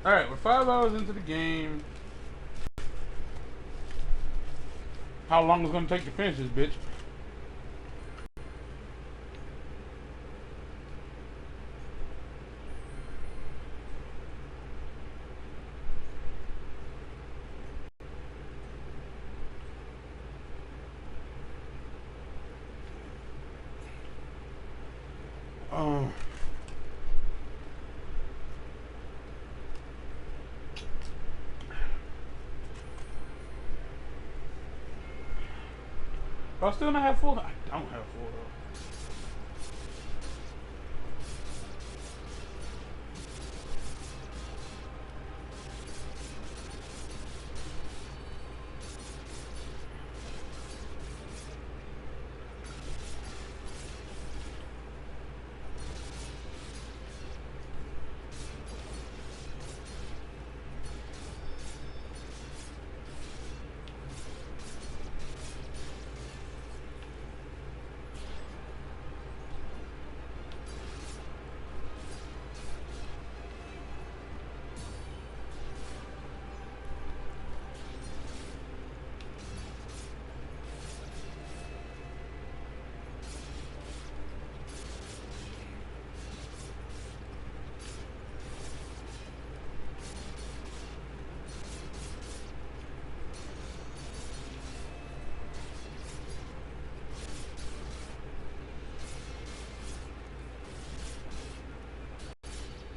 Alright, we're 5 hours into the game. How long is it gonna take to finish this, bitch? Oh. Do I still not have full? I don't have full though.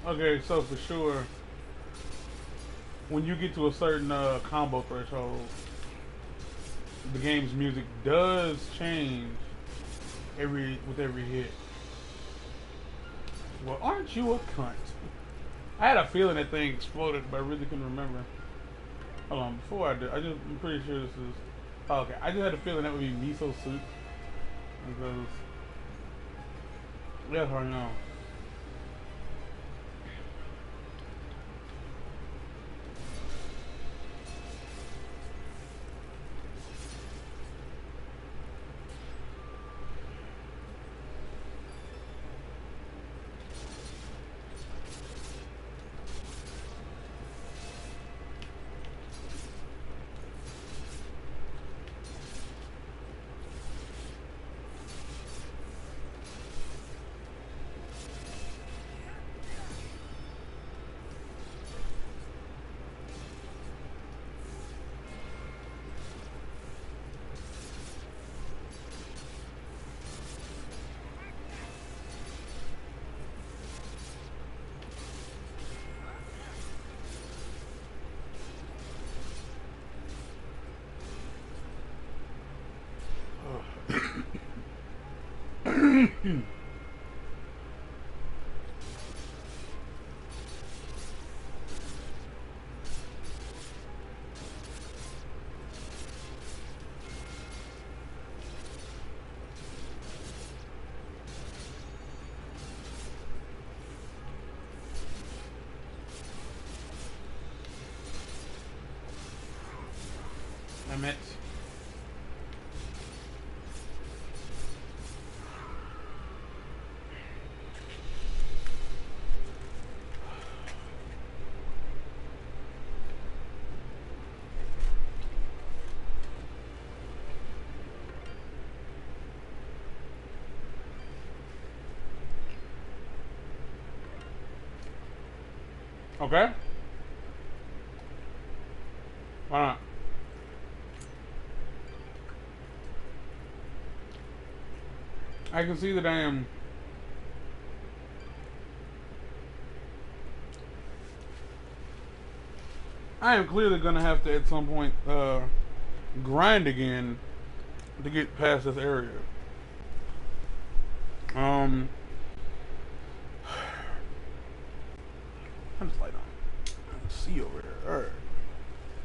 Okay, so for sure, when you get to a certain combo threshold, the game's music does change with every hit. Well, aren't you a cunt? I had a feeling that thing exploded, but I really couldn't remember. Hold on, before I do, I'm pretty sure this is. Oh, okay, I just had a feeling that would be miso soup because that's hard to know. Damn it. Okay. Why not? I can see that I am clearly gonna have to at some point grind again to get past this area. I'm just light on. Let's see over there. Alright.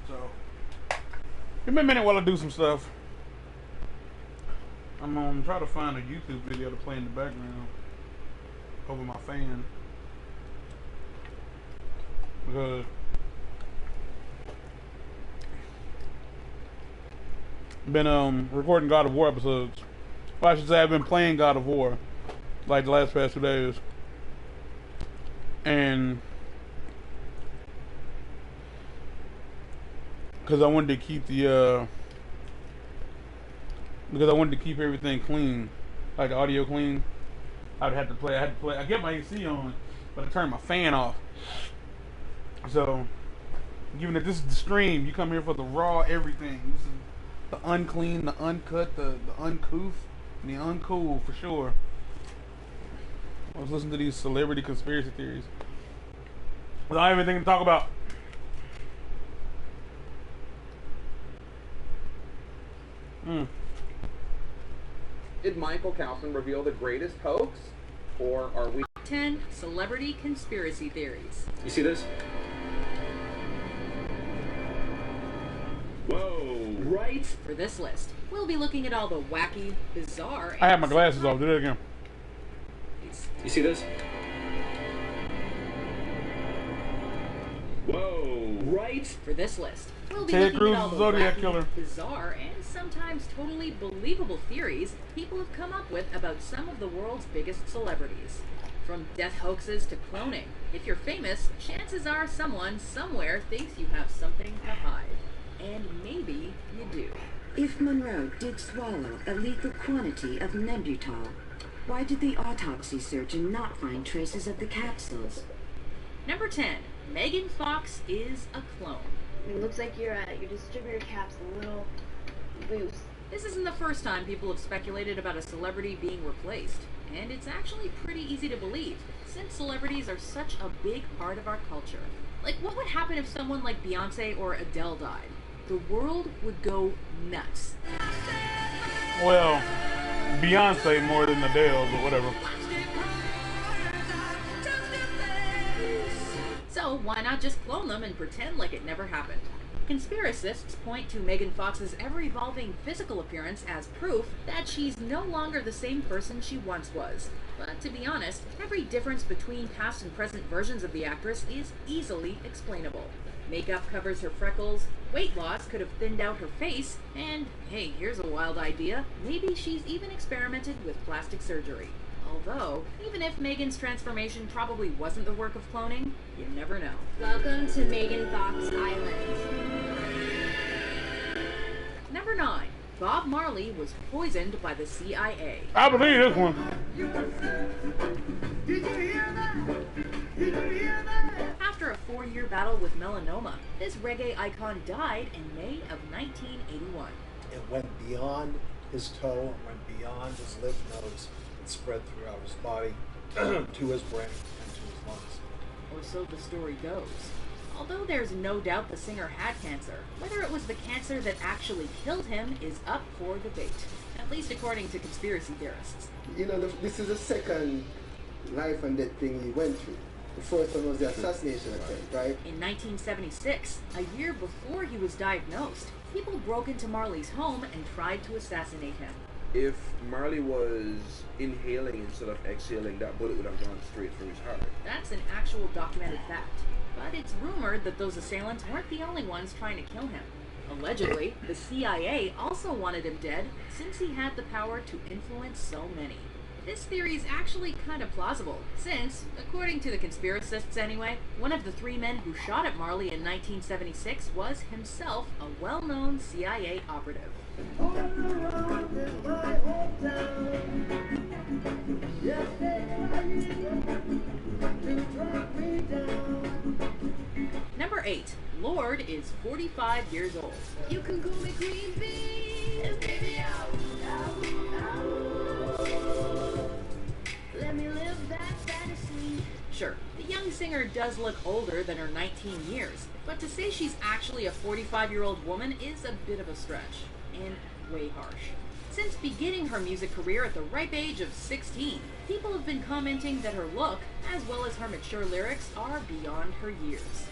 So give me a minute while I do some stuff. I'm gonna try to find a YouTube video to play in the background over my fan. Because I've been recording God of War episodes. Well, I should say I've been playing God of War like the last past 2 days. And because I wanted to keep everything clean, like the audio clean. I had to play. I kept my AC on, but I turned my fan off. So, given that this is the stream, you come here for the raw everything. This is the unclean, the uncut, the uncouth, and the uncool for sure. I was listening to these celebrity conspiracy theories without anything to talk about. Did Michael Kaufman reveal the greatest hoax, or are we 10 celebrity conspiracy theories? You see this? Whoa! Right. For this list, we'll be looking at all the wacky, bizarre. I have my glasses off. Do that again. You see this? Whoa! Right. For this list, we'll be Ted looking Cruz, at all the Zodiac wacky, Killer. bizarre, and sometimes totally believable theories people have come up with about some of the world's biggest celebrities. From death hoaxes to cloning, if you're famous, chances are someone somewhere thinks you have something to hide. And maybe you do. If Monroe did swallow a lethal quantity of Nembutal, why did the autopsy surgeon not find traces of the capsules? Number 10. Megan Fox is a clone. It looks like your distributor cap's a little loose. This isn't the first time people have speculated about a celebrity being replaced, and it's actually pretty easy to believe, since celebrities are such a big part of our culture. Like, what would happen if someone like Beyonce or Adele died? The world would go nuts. Well, Beyonce more than Adele, but whatever. So why not just clone them and pretend like it never happened? Conspiracists point to Megan Fox's ever-evolving physical appearance as proof that she's no longer the same person she once was. But to be honest, every difference between past and present versions of the actress is easily explainable. Makeup covers her freckles, weight loss could have thinned out her face, and hey, here's a wild idea, maybe she's even experimented with plastic surgery. Although, even if Megan's transformation probably wasn't the work of cloning, you never know. Welcome to Megan Fox Island. Number 9. Bob Marley was poisoned by the CIA. I believe this one. After a 4-year battle with melanoma, this reggae icon died in May of 1981. It went beyond his toe, it went beyond his lymph nodes, it spread throughout his body, to his brain, and to his lungs. Or so the story goes. Although there's no doubt the singer had cancer, whether it was the cancer that actually killed him is up for debate, at least according to conspiracy theorists. You know, this is the second life and death thing he went through. The first one was the assassination attempt, right? In 1976, a year before he was diagnosed, people broke into Marley's home and tried to assassinate him. If Marley was inhaling instead of exhaling, that bullet would have gone straight through his heart. That's an actual documented fact. But it's rumored that those assailants weren't the only ones trying to kill him. Allegedly, the CIA also wanted him dead since he had the power to influence so many. This theory is actually kind of plausible, since, according to the conspiracists anyway, one of the 3 men who shot at Marley in 1976 was himself a well-known CIA operative. Number 8. Lorde is 45 years old. You can call me Queen Bee, and baby, let me live that fantasy. Sure, the young singer does look older than her 19 years, but to say she's actually a 45-year-old woman is a bit of a stretch, and way harsh. Since beginning her music career at the ripe age of 16, people have been commenting that her look, as well as her mature lyrics, are beyond her years.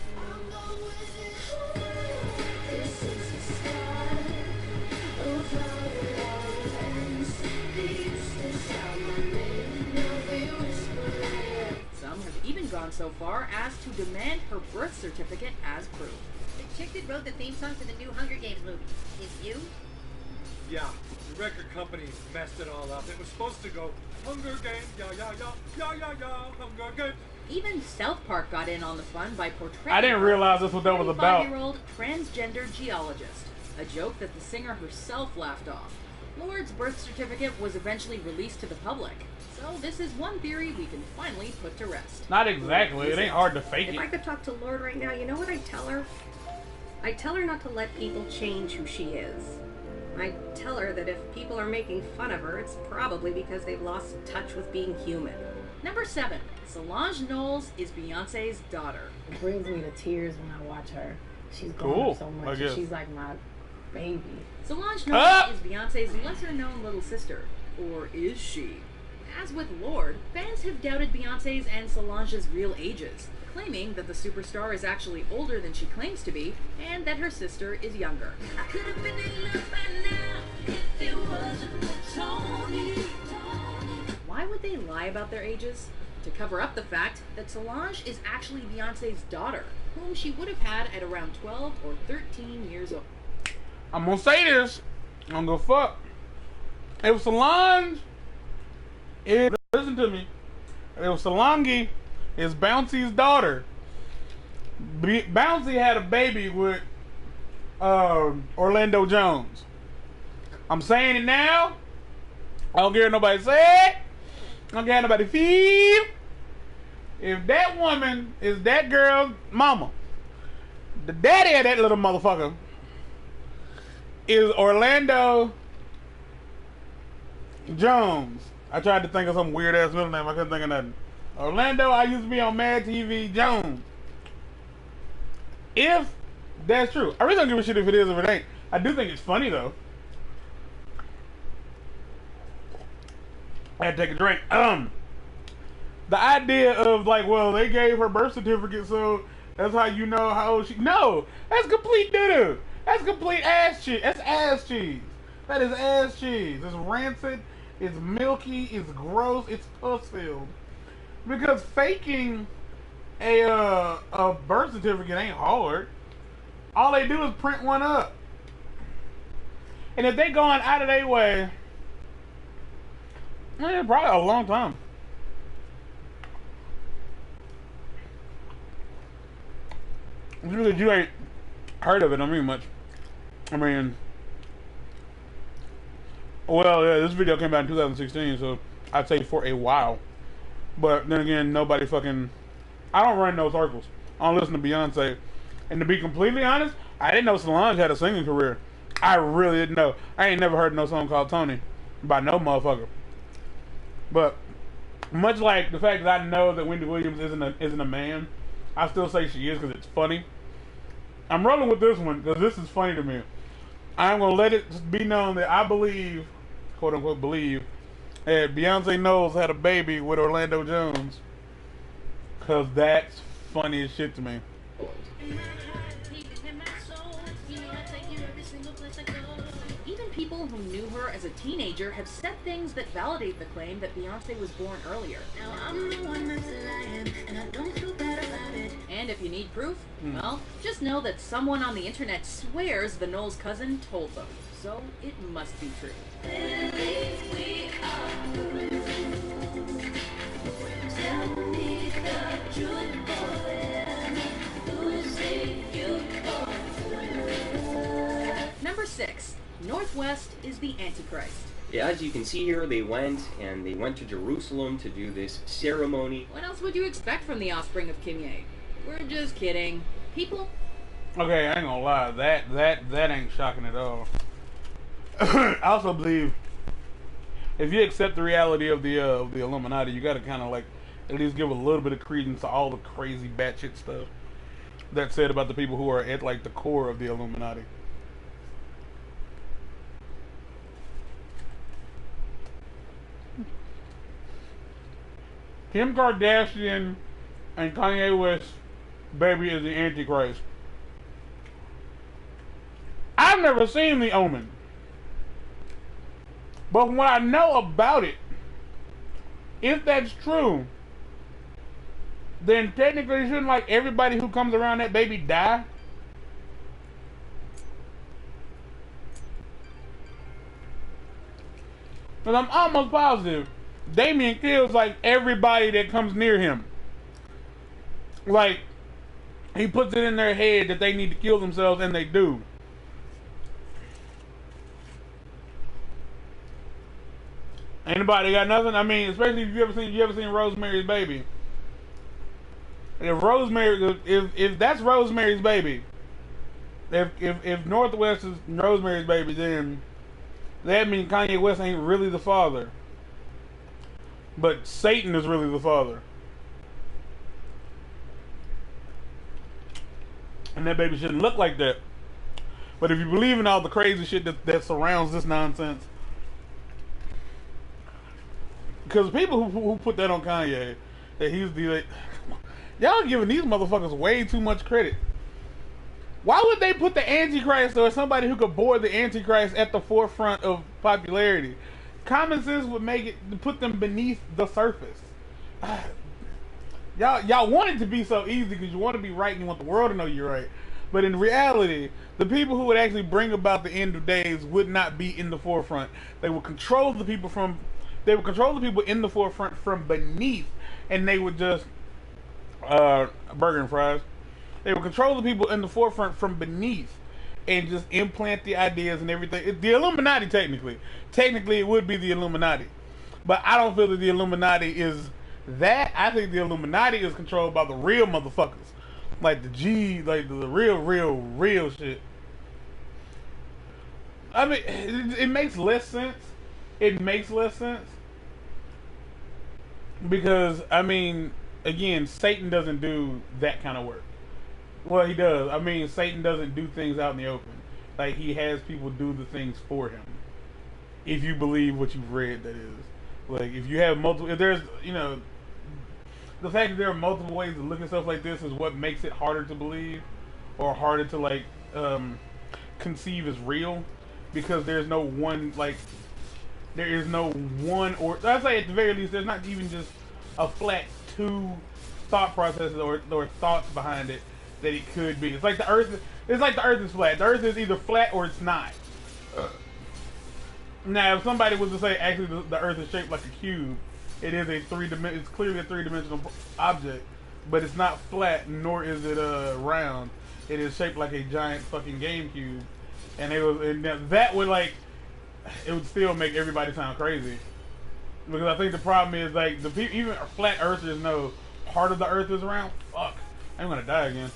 Some have even gone so far as to demand her birth certificate as proof. The chick that wrote the theme song for the new Hunger Games movie is you? Yeah, the record company messed it all up. It was supposed to go Hunger Games, yeah, yeah, yeah, yeah, yeah, yeah, Hunger Games, Even South Park got in on the fun by portraying I didn't realize that's what that was about. 35-year-old transgender geologist, a joke that the singer herself laughed off. Lord's birth certificate was eventually released to the public, so this is one theory we can finally put to rest. Not exactly. It ain't hard to fake If I it. could talk to Lord right now, you know what I'd tell her? I'd tell her not to let people change who she is. I'd tell her that if people are making fun of her, it's probably because they've lost touch with being human. Number 7. Solange Knowles is Beyonce's daughter. It brings me to tears when I watch her. She's grown Cool, up so I much. guess. And she's like my baby. Solange Knowles is Beyonce's lesser-known little sister. Or is she? As with Lorde, fans have doubted Beyonce's and Solange's real ages, claiming that the superstar is actually older than she claims to be, and that her sister is younger. Why would they lie about their ages? To cover up the fact that Solange is actually Beyonce's daughter, whom she would have had at around 12 or 13 years old. I'm gonna say this. I don't give a fuck. If Solange is, listen to me. If Solange is Bouncy's daughter, Bouncy had a baby with Orlando Jones. I'm saying it now. I don't care what nobody say it. I don't care how nobody feel. If that woman is that girl's mama, the daddy of that little motherfucker is Orlando Jones. I tried to think of some weird ass middle name. I couldn't think of nothing. Orlando, I used to be on Mad TV Jones. If that's true, I really don't give a shit if it is or if it ain't. I do think it's funny though. I had to take a drink. The idea of like, well, they gave her birth certificate, so that's how you know how old she. No, that's complete doo-doo. That's complete ass cheese. That's ass cheese. That is ass cheese. It's rancid. It's milky. It's gross. It's pus filled. Because faking a birth certificate ain't hard. All they do is print one up. And if they going out of their way, probably a long time. Just because you ain't heard of it, I mean much. I mean, well, yeah, this video came out in 2016, so I'd say for a while. But then again, nobody fucking. I don't run those circles. I don't listen to Beyonce. And to be completely honest, I didn't know Solange had a singing career. I really didn't know. I ain't never heard no song called Tony by no motherfucker. But much like the fact that I know that Wendy Williams isn't a man, I still say she is because it's funny. I'm rolling with this one because this is funny to me. I'm gonna let it be known that I believe, quote unquote, believe that Beyonce Knowles had a baby with Orlando Jones. Cause that's funny as shit to me. Even people who knew her as a teenager have said things that validate the claim that Beyonce was born earlier. Now I'm the one that's lying, and I don't feel bad about it. And if you need proof, well, just know that someone on the internet swears the Knowles cousin told them. So it must be true. Number 6. Northwest is the Antichrist. Yeah, as you can see here, they went to Jerusalem to do this ceremony. What else would you expect from the offspring of Kim Ye? We're just kidding. People. Okay, I ain't gonna lie. That ain't shocking at all. I also believe if you accept the reality of the Illuminati, you gotta kind of like at least give a little bit of credence to all the crazy batshit stuff that's said about the people who are at like the core of the Illuminati. Kim Kardashian and Kanye West baby is the Antichrist. I've never seen The Omen. But from what I know about it, if that's true, then technically shouldn't like everybody who comes around that baby die? Because I'm almost positive Damien kills like everybody that comes near him. Like, he puts it in their head that they need to kill themselves, and they do. Anybody got nothing? I mean, especially if you ever seen Rosemary's Baby. If that's Rosemary's Baby, if Northwest is Rosemary's Baby, then that means Kanye West ain't really the father, but Satan is really the father, and that baby shouldn't look like that. But if you believe in all the crazy shit that surrounds this nonsense, because people who put that on Kanye, that he's the y'all giving these motherfuckers way too much credit. Why would they put the Antichrist or somebody who could board the Antichrist at the forefront of popularity? Common sense would make it put them beneath the surface. Y'all want it to be so easy because you want to be right and you want the world to know you're right. But in reality, the people who would actually bring about the end of days would not be in the forefront. They would control the people in the forefront from beneath, and they would just burger and fries. They would control the people in the forefront from beneath and just implant the ideas and everything. The Illuminati, technically it would be the Illuminati, but I don't feel that the Illuminati is that. I think the Illuminati is controlled by the real motherfuckers, like like the real shit. I mean, it makes less sense. It makes less sense because, I mean, again, Satan doesn't do that kind of work. Well, he does. I mean, Satan doesn't do things out in the open. Like, he has people do the things for him. If you believe what you've read, that is. Like, if you have multiple, if there's, the fact that there are multiple ways to look at stuff like this is what makes it harder to believe or harder to, like, conceive as real, because there's no one, like, there is no one, or I'd say at the very least, there's not even just a flat two thought processes or thoughts behind it that it could be. It's like the Earth is flat. The Earth is either flat or it's not. Now, if somebody was to say actually the Earth is shaped like a cube, it is it's clearly a three-dimensional object, but it's not flat, nor is it round. It is shaped like a giant fucking GameCube, and that would, like, it would still make everybody sound crazy, because I think the problem is, like, even flat earthers know part of the Earth is round. Fuck, I'm gonna die again.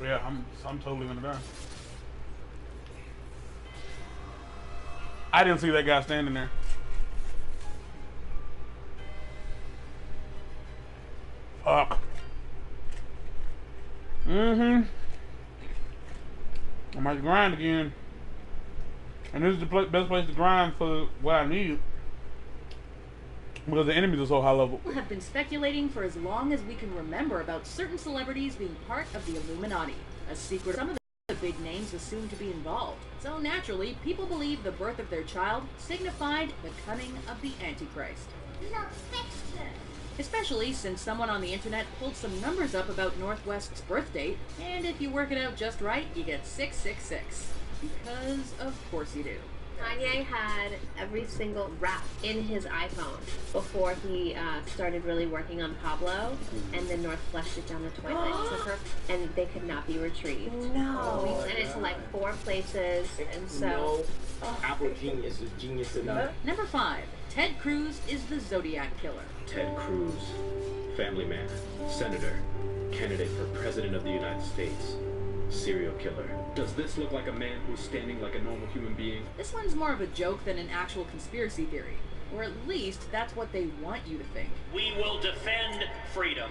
Yeah, I'm totally gonna die. I didn't see that guy standing there. Fuck. I might grind again. And this is the best place to grind for what I need, because the enemies are so high level. People have been speculating for as long as we can remember about certain celebrities being part of the Illuminati. A secret some of the big names assumed to be involved. So naturally, people believe the birth of their child signified the coming of the Antichrist. Especially since someone on the internet pulled some numbers up about Northwest's birth date, and if you work it out just right, you get 666. Because of course you do. Kanye had every single rap in his iPhone before he started really working on Pablo, and then North flushed it down the toilet, and they could not be retrieved. No. We sent it to like 4 places, and so... Apple genius is genius enough. Number 5. Ted Cruz is the Zodiac Killer. Ted Cruz, family man, senator, candidate for president of the United States, serial killer. Does this look like a man who's standing like a normal human being? This one's more of a joke than an actual conspiracy theory. Or at least, that's what they want you to think. We will defend freedom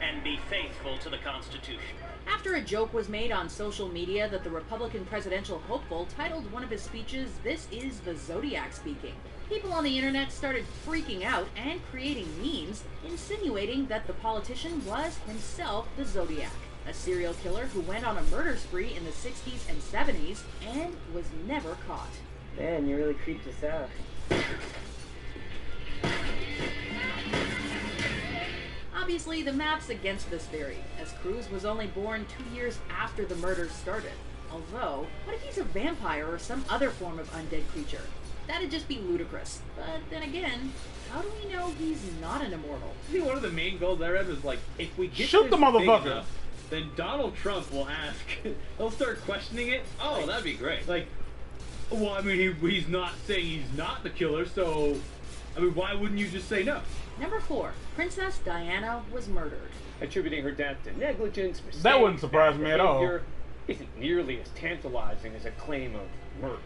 and be faithful to the Constitution. After a joke was made on social media that the Republican presidential hopeful titled one of his speeches, "This is the Zodiac speaking," people on the internet started freaking out and creating memes insinuating that the politician was himself the Zodiac, a serial killer who went on a murder spree in the 60s and 70s and was never caught. Man, you really creeped us out. Obviously, the math's against this theory, as Cruz was only born 2 years after the murders started. Although, what if he's a vampire or some other form of undead creature? That'd just be ludicrous. But then again, how do we know he's not an immortal? I think one of the main goals I read was like, if we get Shoot this the big motherfucker. enough, then Donald Trump will ask. He'll start questioning it. Oh, that'd be great. Like, well, I mean, he's not saying he's not the killer, so I mean, why wouldn't you just say no? Number 4, Princess Diana was murdered. Attributing her death to negligence, That wouldn't surprise me at all. behavior isn't nearly as tantalizing as a claim of murder.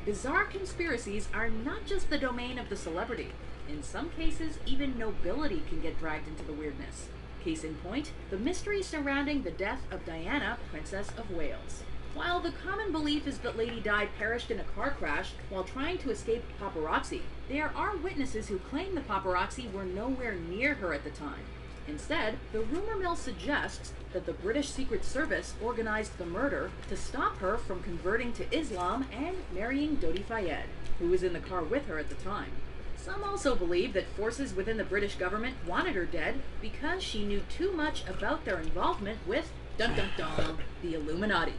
Bizarre conspiracies are not just the domain of the celebrity. In some cases, even nobility can get dragged into the weirdness. Case in point, the mystery surrounding the death of Diana, Princess of Wales. While the common belief is that Lady Di perished in a car crash while trying to escape paparazzi, there are witnesses who claim the paparazzi were nowhere near her at the time. Instead, the rumor mill suggests that the British Secret Service organized the murder to stop her from converting to Islam and marrying Dodi Fayed, who was in the car with her at the time. Some also believe that forces within the British government wanted her dead because she knew too much about their involvement with, dun dun dun, the Illuminati.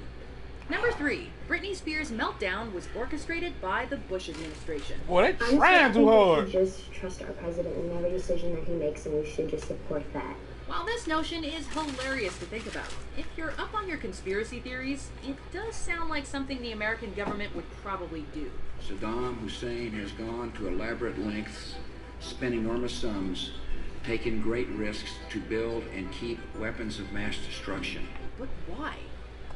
Number 3, Britney Spears' meltdown was orchestrated by the Bush administration. Boy, they trying too hard. We should just trust our president in every decision that he makes, and we should just support that. While this notion is hilarious to think about, if you're up on your conspiracy theories, it does sound like something the American government would probably do. Saddam Hussein has gone to elaborate lengths, spent enormous sums, taken great risks to build and keep weapons of mass destruction. But why?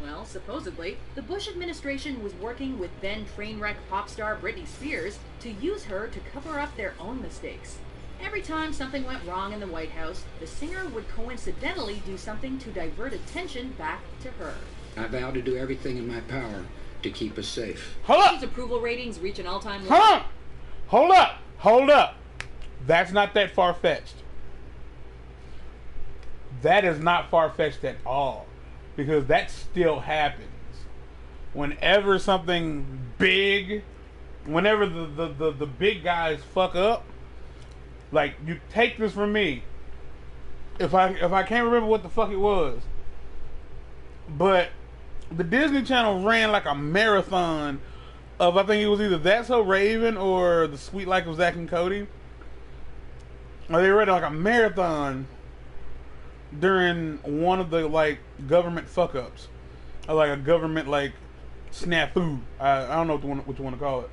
Well, supposedly, the Bush administration was working with then train-wreck pop star Britney Spears to use her to cover up their own mistakes. Every time something went wrong in the White House, the singer would coincidentally do something to divert attention back to her. I vow to do everything in my power to keep us safe. Hold up! These approval ratings reach an all-time low. Hold up! Hold up! Hold up! That's not that far-fetched. That is not far-fetched at all. Because that still happens. Whenever something big, whenever the big guys fuck up, like, you take this from me. If I can't remember what the fuck it was, but the Disney Channel ran like a marathon of, I think it was either That's So Raven or The Sweet Life of Zack and Cody. Or they ran like a marathon during one of the, like, government fuck-ups. Or like a government, like, snafu. I don't know what you want to call it.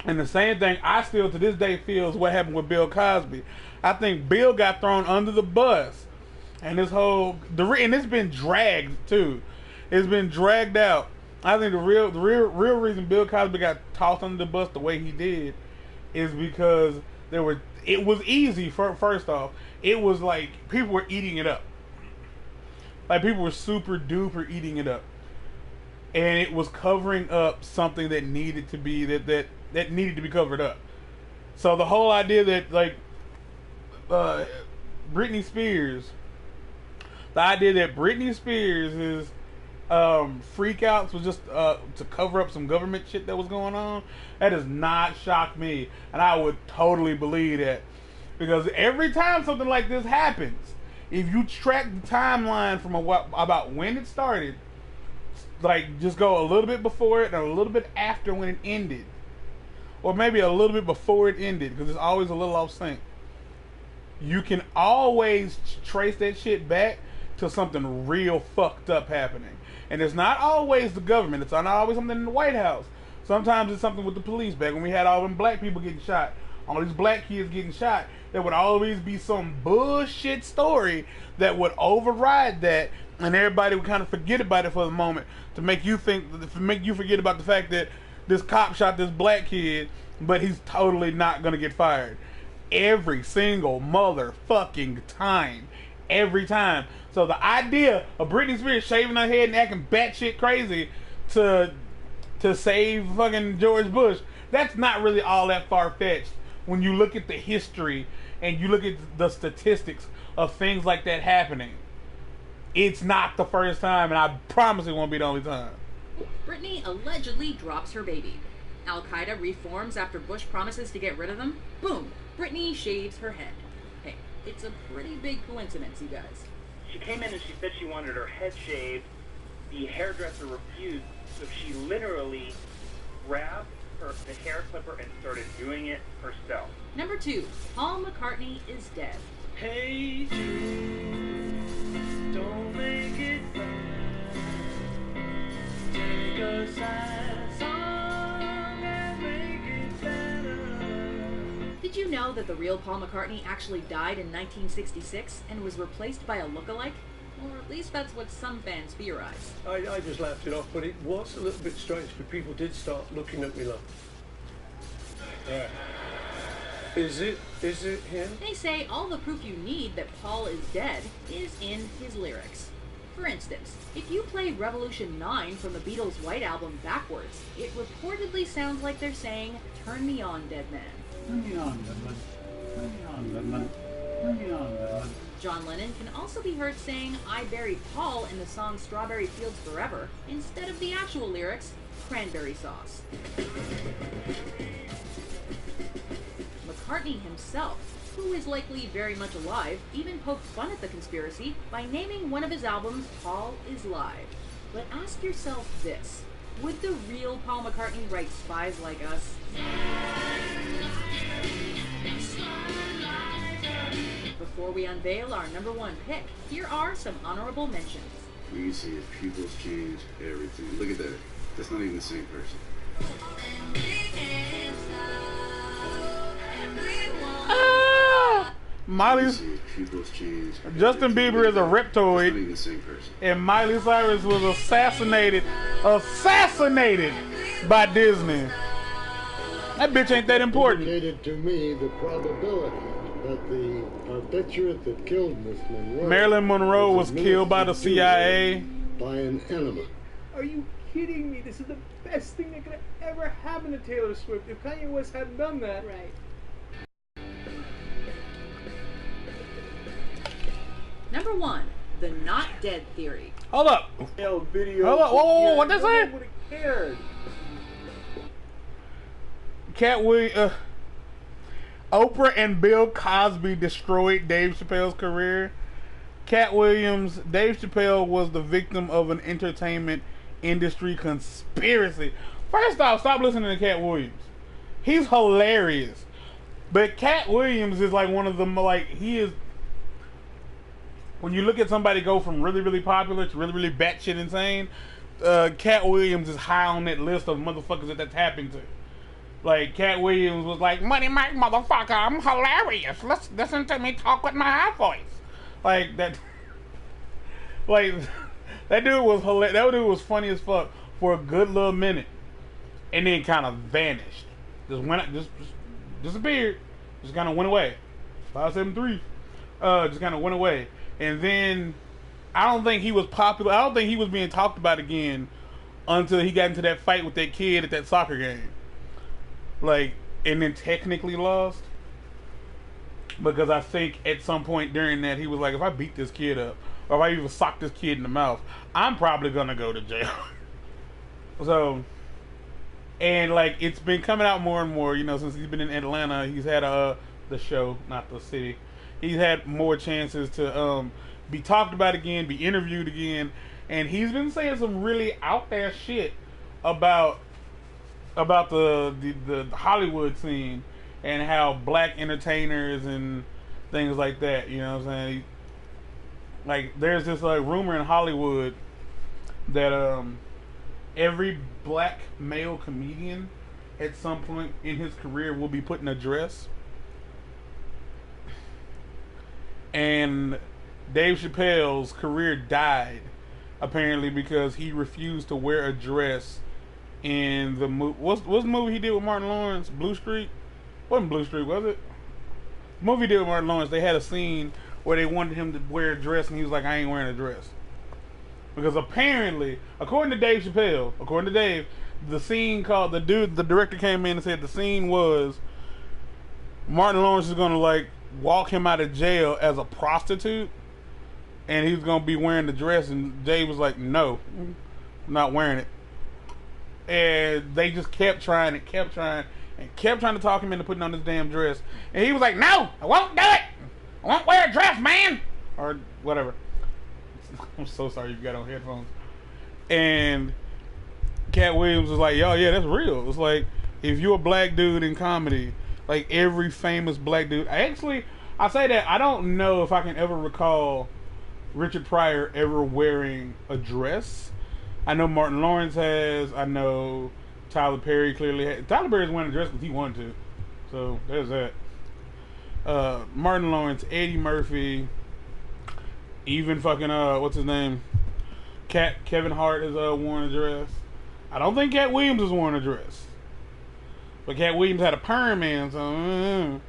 And the same thing I still to this day feel is what happened with Bill Cosby. I think Bill got thrown under the bus. And this whole, and it's been dragged too. It's been dragged out. I think the real reason Bill Cosby got tossed under the bus the way he did is because it was easy first off. It was like people were eating it up. Like people were super duper eating it up. And it was covering up something that needed to be that needed to be covered up. So the whole idea that, like, Britney Spears, the idea that Britney Spears' freakouts was just to cover up some government shit that was going on, that does not shock me, and I would totally believe that, because every time something like this happens, if you track the timeline from about when it started, like, just go a little bit before it and a little bit after when it ended. Or maybe a little bit before it ended, because it's always a little off sync. You can always trace that shit back to something real fucked up happening. And it's not always the government. It's not always something in the White House. Sometimes it's something with the police. Back when we had all them black people getting shot, all these black kids getting shot, there would always be some bullshit story that would override that, and everybody would kind of forget about it for the moment to make you forget about the fact that this cop shot this black kid, but he's totally not gonna get fired. Every single motherfucking time. Every time. So the idea of Britney Spears shaving her head and acting batshit crazy to save fucking George Bush, that's not really all that far-fetched when you look at the history and you look at the statistics of things like that happening. It's not the first time, and I promise it won't be the only time. Britney allegedly drops her baby. Al-Qaeda reforms after Bush promises to get rid of them. Boom! Britney shaves her head. Hey, it's a pretty big coincidence, you guys. She came in and she said she wanted her head shaved. The hairdresser refused, so she literally grabbed the hair clipper and started doing it herself. Number 2, Paul McCartney is dead. Hey Jude, don't make it bad. Take a sad song and make it better. Did you know that the real Paul McCartney actually died in 1966 and was replaced by a look-alike? Or at least that's what some fans theorize. I just laughed it off, but it was a little bit strange because people did start looking at me like, yeah. Is it him? They say all the proof you need that Paul is dead is in his lyrics. For instance, if you play Revolution 9 from the Beatles' White Album backwards, it reportedly sounds like they're saying, "Turn me on, dead man." Turn me on, dead man. Turn me on, dead man. Turn me on, dead man. John Lennon can also be heard saying, "I buried Paul" in the song Strawberry Fields Forever, instead of the actual lyrics, "cranberry sauce." McCartney himself, who is likely very much alive, even poked fun at the conspiracy by naming one of his albums Paul is Live. But ask yourself this, would the real Paul McCartney write Spies Like Us? Before we unveil our number 1 pick, here are some honorable mentions. We can see his pupils change, everything. Look at that. That's not even the same person. Miley's pupils change. Justin Bieber is a reptoid, That's not even the same person. and Miley Cyrus was assassinated by Disney. That bitch ain't that important. Indicated to me the probability that the barbiturate that killed Miss Monroe, Marilyn Monroe was killed by the CIA. By an enema. Are you kidding me? This is the best thing that could have ever happened to Taylor Swift if Kanye West hadn't done that. Right. Number 1, the not dead theory. Hold up. Video. Hold up. Whoa, what they say? Nobody cared. Oprah and Bill Cosby destroyed Dave Chappelle's career. Cat Williams, Dave Chappelle was the victim of an entertainment industry conspiracy. First off, stop listening to Cat Williams. He's hilarious. But Cat Williams is like one of them, like, he is, when you look at somebody go from really, really popular to really, really batshit insane, Cat Williams is high on that list of motherfuckers that's happening to. Like, Cat Williams was like, "Money Mike, motherfucker, I'm hilarious. Let's listen to me talk with my high voice." Like, that dude was hilarious. That dude was funny as fuck for a good little minute. And then kind of vanished. Just disappeared. Just kind of went away. 573. Just kind of went away. And then, I don't think he was popular. I don't think he was being talked about again until he got into that fight with that kid at that soccer game. Like, and then technically lost. Because I think at some point during that, he was like, if I beat this kid up, or if I even sock this kid in the mouth, I'm probably gonna go to jail. So, and like, it's been coming out more and more, you know, since he's been in Atlanta. He's had the show, not the city. He's had more chances to be talked about again, be interviewed again, and he's been saying some really out there shit about the Hollywood scene and how black entertainers and things like that, you know what I'm saying? Like, there's this rumor in Hollywood that every black male comedian at some point in his career will be put in a dress. And Dave Chappelle's career died apparently because he refused to wear a dress in the movie. What's the movie he did with Martin Lawrence? Blue Street? Wasn't Blue Street, was it? The movie he did with Martin Lawrence, they had a scene where they wanted him to wear a dress and he was like, "I ain't wearing a dress." Because apparently, according to Dave Chappelle, according to Dave, the scene called, the director came in and said the scene was Martin Lawrence is gonna like walk him out of jail as a prostitute and he was gonna be wearing the dress, and Dave was like, "No, I'm not wearing it." And they just kept trying and kept trying to talk him into putting on this damn dress. And he was like, "No, I won't do it. I won't wear a dress, man." Or whatever. I'm so sorry you got on headphones. And Cat Williams was like, "Yo, yeah, that's real." It was like, If you're a black dude in comedy, like every famous black dude, I say that I don't know if I can ever recall Richard Pryor ever wearing a dress. I know Martin Lawrence has. I know Tyler Perry clearly has. Tyler Perry's wearing a dress because he wanted to. So there's that. Martin Lawrence, Eddie Murphy, even fucking what's his name? Kevin Hart has worn a dress. I don't think Cat Williams has worn a dress, but Cat Williams had a perm man. So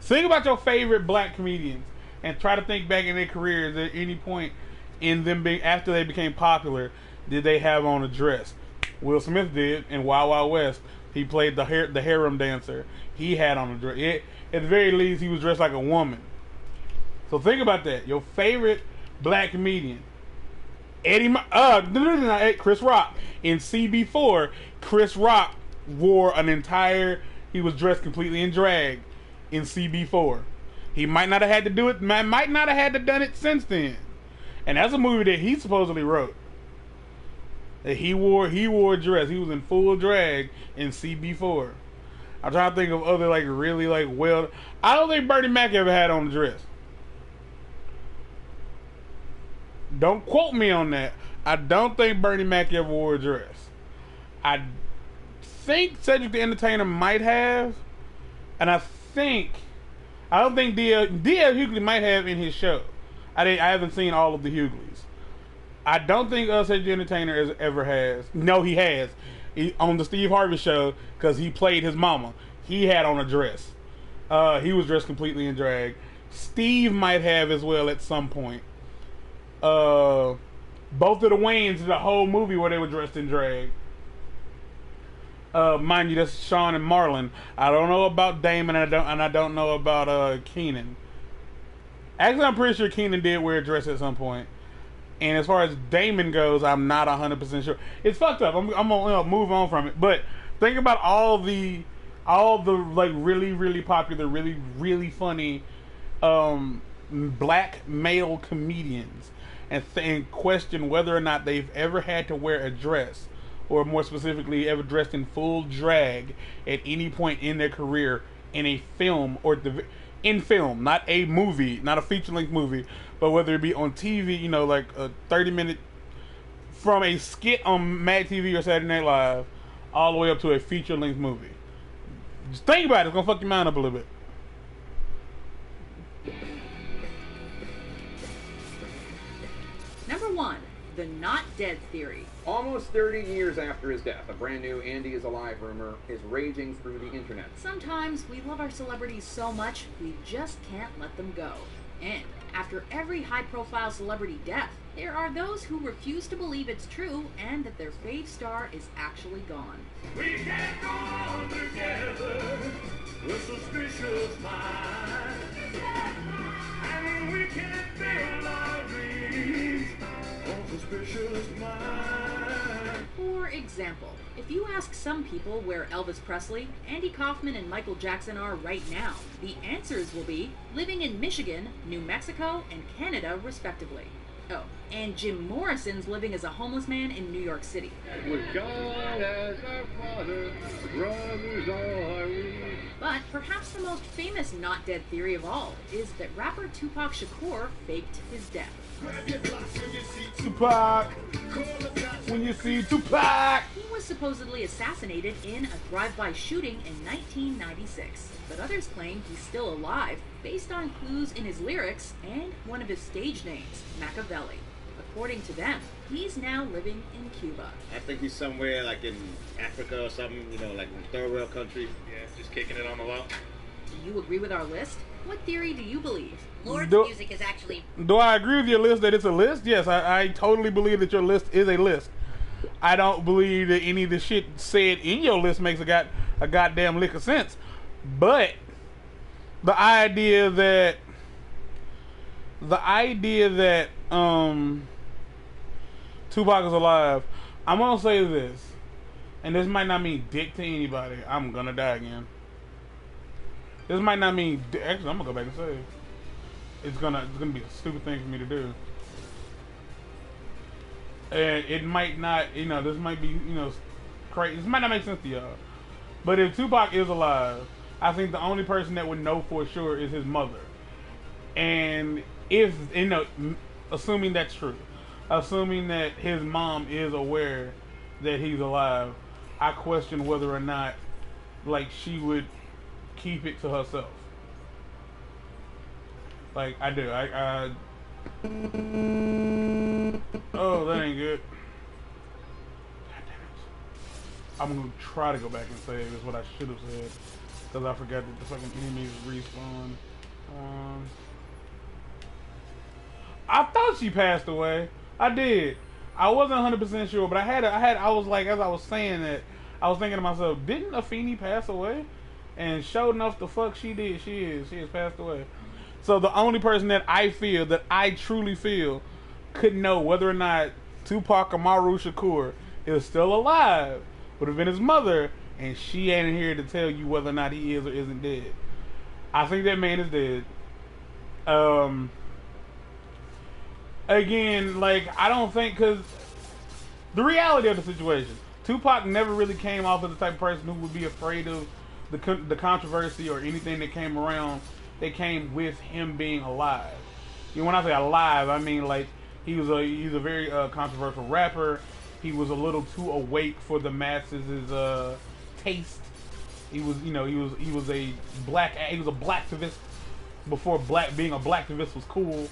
think about your favorite black comedians and try to think back in their careers at any point in them being after they became popular. Did they have on a dress? Will Smith did in Wild Wild West. He played the harem dancer. He had on a dress. At the very least, he was dressed like a woman. So think about that. Your favorite black comedian, Chris Rock. In CB4, Chris Rock wore an entire. He was dressed completely in drag in CB4. He might not have had to do it. Might not have had to done it since then. And that's a movie that he supposedly wrote. That he wore a dress. He was in full drag in CB4. I'm trying to think of other really well. I don't think Bernie Mac ever had on a dress. Don't quote me on that. I don't think Bernie Mac ever wore a dress. I think Cedric the Entertainer might have, and I don't think D.L. Hughley might have in his show. I haven't seen all of the Hughleys. I don't think Cedric the Entertainer ever has. No, he has. On the Steve Harvey show, because he played his mama. He had on a dress. He was dressed completely in drag. Steve might have as well at some point. Both of the Wayans did a whole movie where they were dressed in drag. Mind you, that's Sean and Marlon. I don't know about Damon, and I don't know about Keenan. Actually, I'm pretty sure Keenan did wear a dress at some point. And as far as Damon goes, I'm not 100% sure. It's fucked up. I'm gonna move on from it. But think about all the really, really popular, really, really funny black male comedians, and question whether or not they've ever had to wear a dress, or more specifically, ever dressed in full drag at any point in their career in a film in film, not a movie, not a feature-length movie, but whether it be on TV, like a 30-minute, from a skit on Mad TV or Saturday Night Live, all the way up to a feature-length movie. Just think about it. It's going to fuck your mind up a little bit. Number 1. The not dead theory. Almost 30 years after his death, a brand new Andy is alive rumor is raging through the internet. Sometimes we love our celebrities so much, we just can't let them go. And after every high-profile celebrity death, there are those who refuse to believe it's true and that their fave star is actually gone. We can't go on together with suspicious minds, and we can't build our dreams on suspicious minds. For example, if you ask some people where Elvis Presley, Andy Kaufman, and Michael Jackson are right now, the answers will be living in Michigan, New Mexico, and Canada, respectively. Oh, and Jim Morrison's living as a homeless man in New York City. With God as our father, brothers all are we. But perhaps the most famous not dead theory of all is that rapper Tupac Shakur faked his death. Tupac, when you see Tupac. He was supposedly assassinated in a drive-by shooting in 1996, but others claim he's still alive based on clues in his lyrics and one of his stage names, Machiavelli. According to them, he's now living in Cuba. I think he's somewhere like in Africa or something, like in third world country. Yeah, just kicking it on the low. Do you agree with our list? What theory do you believe? Lord's music is actually... Do I agree with your list that it's a list? Yes, I totally believe that your list is a list. I don't believe that any of the shit said in your list makes a goddamn lick of sense. But the idea that Tupac is alive, I'm gonna say this, and this might not mean dick to anybody. I'm gonna die again. This might not mean actually, I'm gonna go back and say it's gonna be a stupid thing for me to do. And it might not, this might be, crazy. This might not make sense to y'all. But if Tupac is alive, I think the only person that would know for sure is his mother. And if, assuming that's true, assuming that his mom is aware that he's alive, I question whether or not, like, she would keep it to herself. Like, I do. Oh, that ain't good. God damn it. I'm gonna try to go back and say is what I should have said, because I forgot that the fucking enemies respawn. I thought she passed away. I did. I wasn't 100% sure, but I was like, as I was saying that, I was thinking to myself, didn't Afeni pass away? And sure enough, the fuck she did. She has passed away. So the only person that I truly feel, could know whether or not Tupac Amaru Shakur is still alive would have been his mother, and she ain't here to tell you whether or not he is or isn't dead. I think that man is dead. Again, like, I don't think, because the reality of the situation, Tupac never really came off as the type of person who would be afraid of the controversy or anything that came around that came with him being alive. When I say alive, I mean, like, he's a very controversial rapper. He was a little too awake for the masses' taste. He was a black activist before being a blacktivist was cool.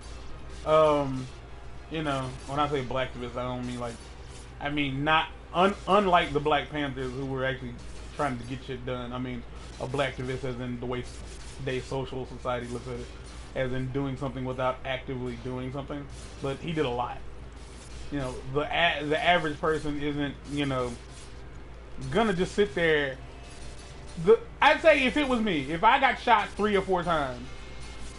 When I say blacktivist, I don't mean like, I mean not unlike the Black Panthers who were actually trying to get shit done. I mean a blacktivist as in the way today's social society looks at it, as in doing something without actively doing something. But he did a lot. The average person isn't, gonna just sit there. I'd say if it was me, if I got shot 3 or 4 times,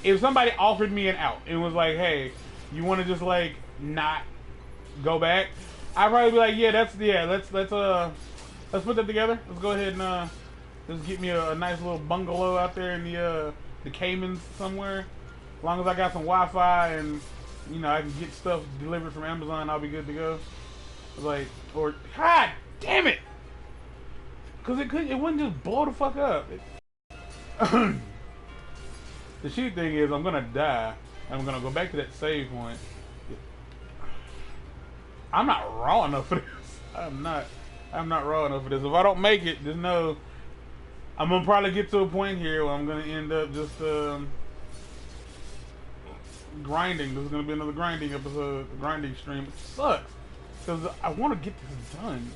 if somebody offered me an out and was like, hey, you want to just like not go back, I'd probably be like, let's put that together. Let's go ahead and just get me a nice little bungalow out there in the Caymans somewhere. As long as I got some Wi-Fi and I can get stuff delivered from Amazon, I'll be good to go. Like, or God damn it, because it wouldn't just blow the fuck up. The shitty thing is, I'm gonna die. I'm gonna go back to that save point. I'm not raw enough for this. I'm not raw enough for this. If I don't make it, just know I'm gonna probably get to a point here where I'm gonna end up just grinding. This is gonna be another grinding episode, grinding stream. It sucks because I want to get this done.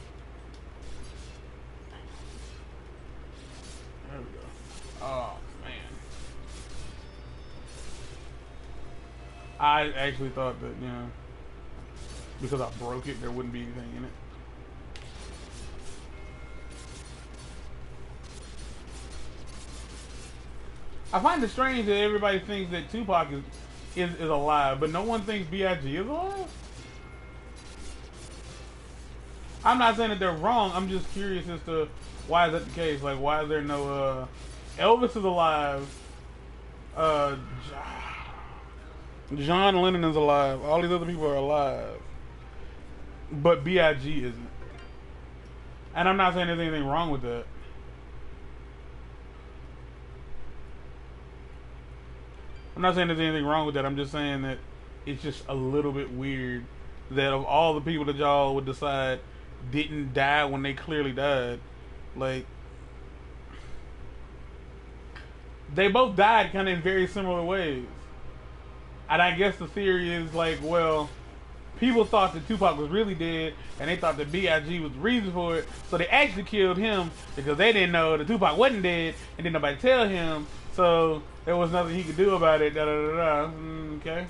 There we go. Oh man, I actually thought that because I broke it, there wouldn't be anything in it. I find it strange that everybody thinks that Tupac is alive, but no one thinks B.I.G. is alive. I'm not saying that they're wrong. I'm just curious as to why is that the case. Like, why is there no Elvis is alive, John Lennon is alive, all these other people are alive, but B.I.G. isn't. And I'm not saying there's anything wrong with that. I'm not saying there's anything wrong with that. I'm just saying that it's just a little bit weird that of all the people that y'all would decide didn't die when they clearly died, like, they both died kind of in very similar ways. And I guess the theory is like, well, people thought that Tupac was really dead, and they thought that B.I.G. was the reason for it, so they actually killed him because they didn't know that Tupac wasn't dead, and didn't nobody tell him, so there was nothing he could do about it. Okay.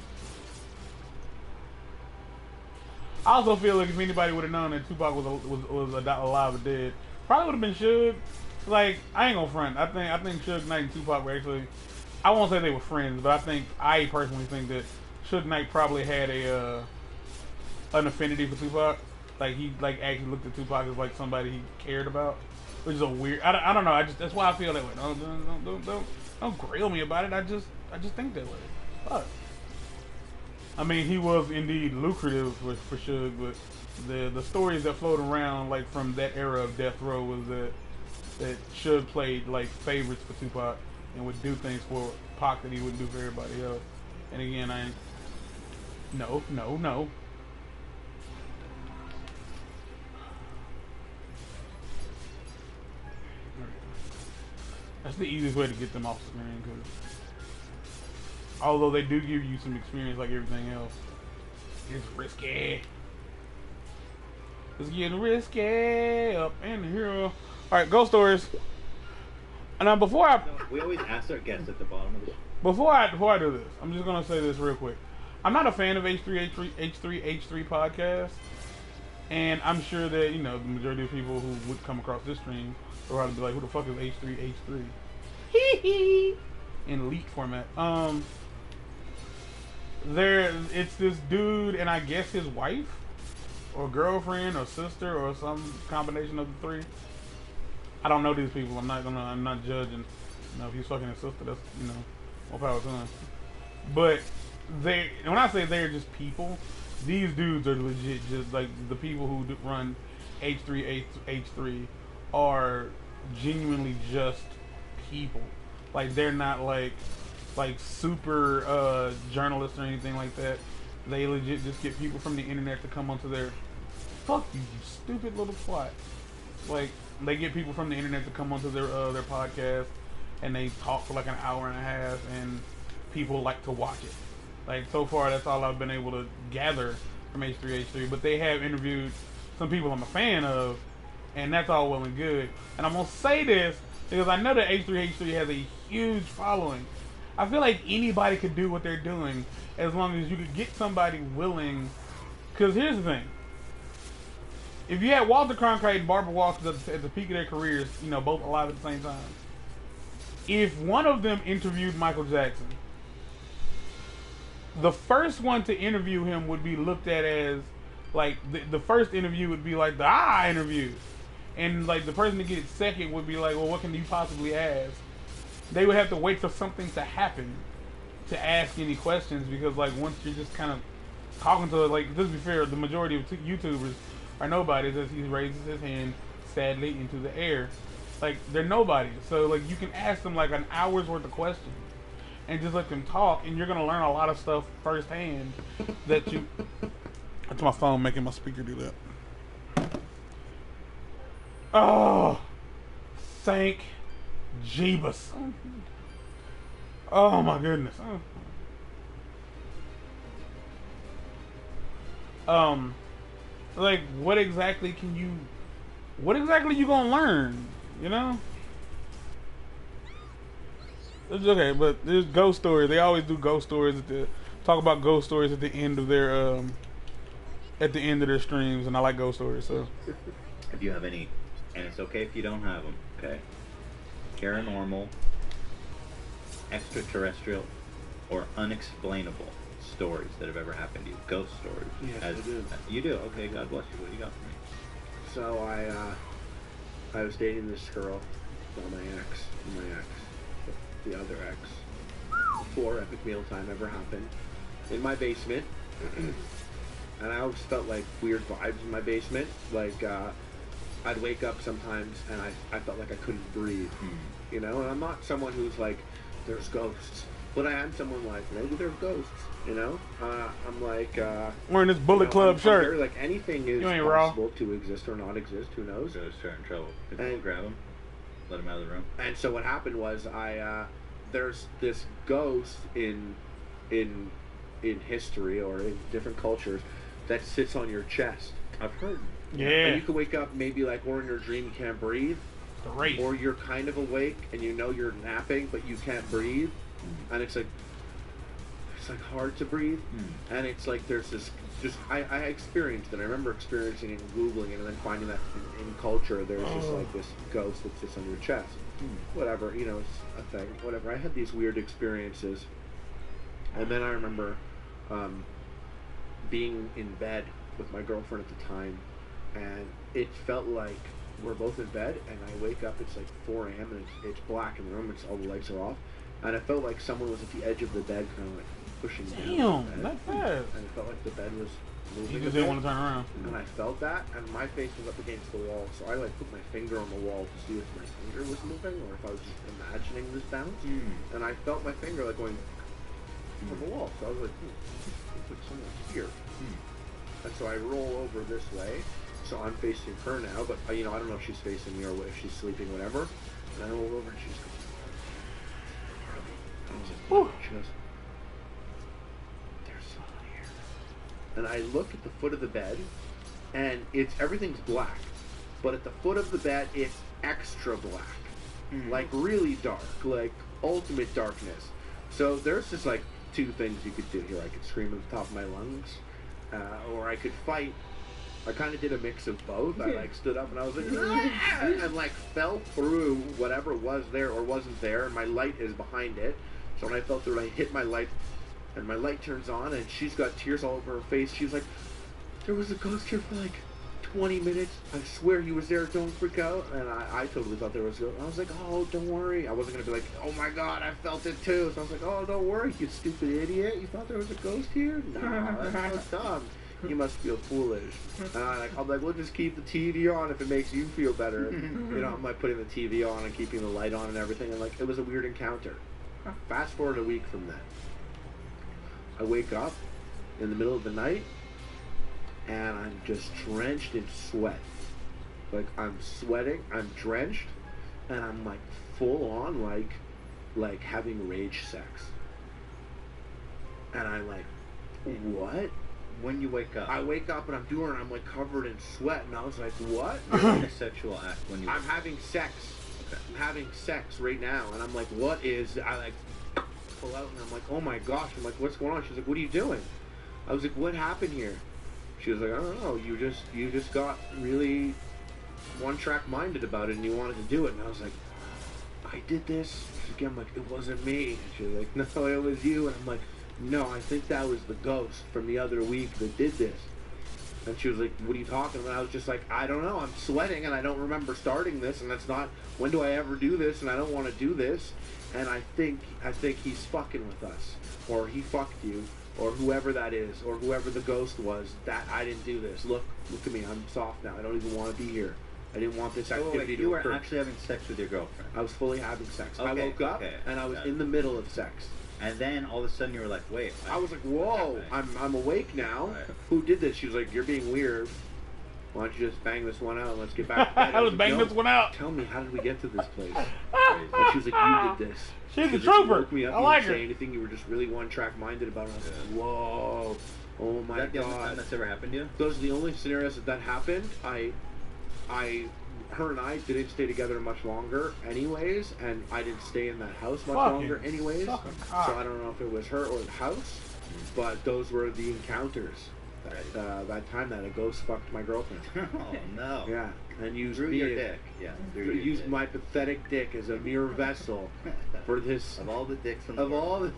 I also feel like if anybody would have known that Tupac was alive or dead, probably would have been Suge. Like, I ain't gonna front. I think Suge Knight and Tupac were actually, I won't say they were friends, but I personally think that Suge Knight probably had an affinity for Tupac. Like, he actually looked at Tupac as like somebody he cared about, which is a weird. I don't know. That's why I feel that way. Don't grill me about it. I just think that way. Fuck. I mean, he was indeed lucrative for Suge, but the stories that float around like from that era of Death Row was that Suge played like favorites for Tupac and would do things for Pac that he wouldn't do for everybody else. And again, no. That's the easiest way to get them off the screen, because although they do give you some experience like everything else, it's risky. It's getting risky up in here. All right, ghost stories. And now before we always ask our guests at the bottom of the. Before I do this, I'm just gonna say this real quick. I'm not a fan of H3 podcast, and I'm sure that the majority of people who would come across this stream will probably be like, "Who the fuck is H3? Hee hee." In elite format. It's this dude and I guess his wife or girlfriend or sister or some combination of the three. I don't know these people. I'm not judging. If he's fucking his sister, that's more power to him. But when I say they're just people, these dudes are legit just like the people who run H3 are genuinely just people. Like they're not like super journalists or anything like that. They legit just get people from the internet to come onto their fuck you stupid little twat. Like they get people from the internet to come onto their podcast and they talk for like an hour and a half and people like to watch it. Like so far that's all I've been able to gather from H3, but they have interviewed some people I'm a fan of, and that's all well and good. And I'm gonna say this because I know that H3 has a huge following. I feel like anybody could do what they're doing as long as you could get somebody willing. Because here's the thing. If you had Walter Cronkite and Barbara Walters at the peak of their careers, both alive at the same time, if one of them interviewed Michael Jackson, the first one to interview him would be looked at as, like, the first interview would be like the interview. And, like, the person to get it second would be like, well, what can you possibly ask? They would have to wait for something to happen to ask any questions, because like once you're just kind of talking to, like, just to be fair, the majority of YouTubers are nobodies as he raises his hand sadly into the air. Like they're nobodies, so like you can ask them like an hour's worth of questions and just let them talk, and you're gonna learn a lot of stuff firsthand that you. That's my phone making my speaker do that. Oh, thank Jeebus. Oh my goodness. Like what exactly you gonna learn, It's okay, but there's ghost stories. They always do ghost stories talk about ghost stories at the end of their streams, and I like ghost stories, so if you have any, and it's okay if you don't have them, okay? Paranormal, extraterrestrial, or unexplainable stories that have ever happened to you. Ghost stories. Yes, I do. You do? Okay, God bless you. What do you got for me? So I was dating this girl, not my ex, the other ex, before Epic Mealtime ever happened, in my basement. And I always felt like weird vibes in my basement. Like, I'd wake up sometimes and I felt like I couldn't breathe, And I'm not someone who's like, there's ghosts. But I am someone like, maybe there's ghosts, I'm like, wearing this Bullet Club shirt. Very, like, anything is possible to exist or not exist, who knows? So start in trouble. People grab him, let him out of the room. And so what happened was there's this ghost in history or in different cultures that sits on your chest. I've heard. Yeah. And you can wake up maybe like, or in your dream you can't breathe. Great. Or you're kind of awake and you're napping but you can't breathe. And it's like hard to breathe. And it's like there's this I experienced it. I remember experiencing it and Googling it and then finding that in culture there's just like this ghost that sits on your chest. Whatever, it's a thing. Whatever. I had these weird experiences. And then I remember being in bed with my girlfriend at the time, and it felt like we're both in bed, and I wake up, it's like 4 a.m. and it's black in the room, all the lights are off, and I felt like someone was at the edge of the bed kind of like pushing down Damn, the bed, that's bad. and it felt like the bed was moving. You a just didn't bit, want to turn around. and I felt that, and my face was up against the wall, so I like put my finger on the wall to see if my finger was moving or if I was just imagining this bounce, and I felt my finger like going on the wall. So I was like, looks like someone's here. And so I roll over this way, so I'm facing her now, but I don't know if she's facing me or if she's sleeping, whatever. And I roll over and she's going, I was like, what? She goes, there's someone here. And I look at the foot of the bed, and everything's black, but at the foot of the bed, it's extra black, like really dark, like ultimate darkness. So there's just like two things you could do here. I could scream at the top of my lungs, or I could fight. I kind of did a mix of both. I like stood up and I was like, "Ah!" and like fell through whatever was there or wasn't there, and my light is behind it. So when I fell through, I hit my light, and my light turns on, and she's got tears all over her face. She was like, there was a ghost here for like 20 minutes. I swear he was there. Don't freak out. And I totally thought there was a ghost. I was like, oh, don't worry. I wasn't going to be like, oh my God, I felt it too. So I was like, oh, don't worry, you stupid idiot. You thought there was a ghost here? No, that's so dumb. You must feel foolish. I'm like, we'll just keep the TV on if it makes you feel better. I'm like putting the TV on and keeping the light on and everything. And like, it was a weird encounter. Fast forward a week from that. I wake up in the middle of the night and I'm just drenched in sweat. Like, I'm sweating, I'm drenched, and I'm like full on like having rage sex. And I'm like, what? When you wake up, I wake up and I'm like covered in sweat, and I was like, what? You're in a sexual act when you. I'm having sex. Okay. I'm having sex right now, and I'm like, what is? I like pull out, and I'm like, oh my gosh! I'm like, what's going on? She's like, what are you doing? I was like, what happened here? She was like, I don't know. You just got really one-track minded about it, and you wanted to do it. And I was like, I did this. Again, I'm like, it wasn't me. And she was like, no, it was you. And I'm like, no, I think that was the ghost from the other week that did this. And she was like, what are you talking about? And I was just like, I don't know. I'm sweating, and I don't remember starting this, and that's not, when do I ever do this, and I don't want to do this. And I think he's fucking with us, or he fucked you, or whoever that is, or whoever the ghost was. That I didn't do this. Look at me. I'm soft now. I don't even want to be here. I didn't want this activity to you occur. were actually having sex with your girlfriend. I was fully having sex. Okay, I woke up and I was in the middle of sex. And then all of a sudden you were like, wait. I was like, whoa, I'm awake now. Right. Who did this? She was like, you're being weird. Why don't you just bang this one out and let's get back to bed? I was banging this one out. Tell me, how did we get to this place? And she was like, you did this. She's a like, trooper. You woke me up, I you like didn't her. say anything. You were just really one-track minded about it. I was like, whoa. Oh my Is that the only God. time that's ever happened to you? Those are the only scenarios that happened. Her and I didn't stay together much longer anyways, and I didn't stay in that house much longer anyways. So I don't know if it was her or the house, but those were the encounters. That time that a ghost fucked my girlfriend. Oh no. Yeah, and used Through me your dick. Yeah. Used my pathetic dick as a mere vessel for this. Of all the dicks in the of world.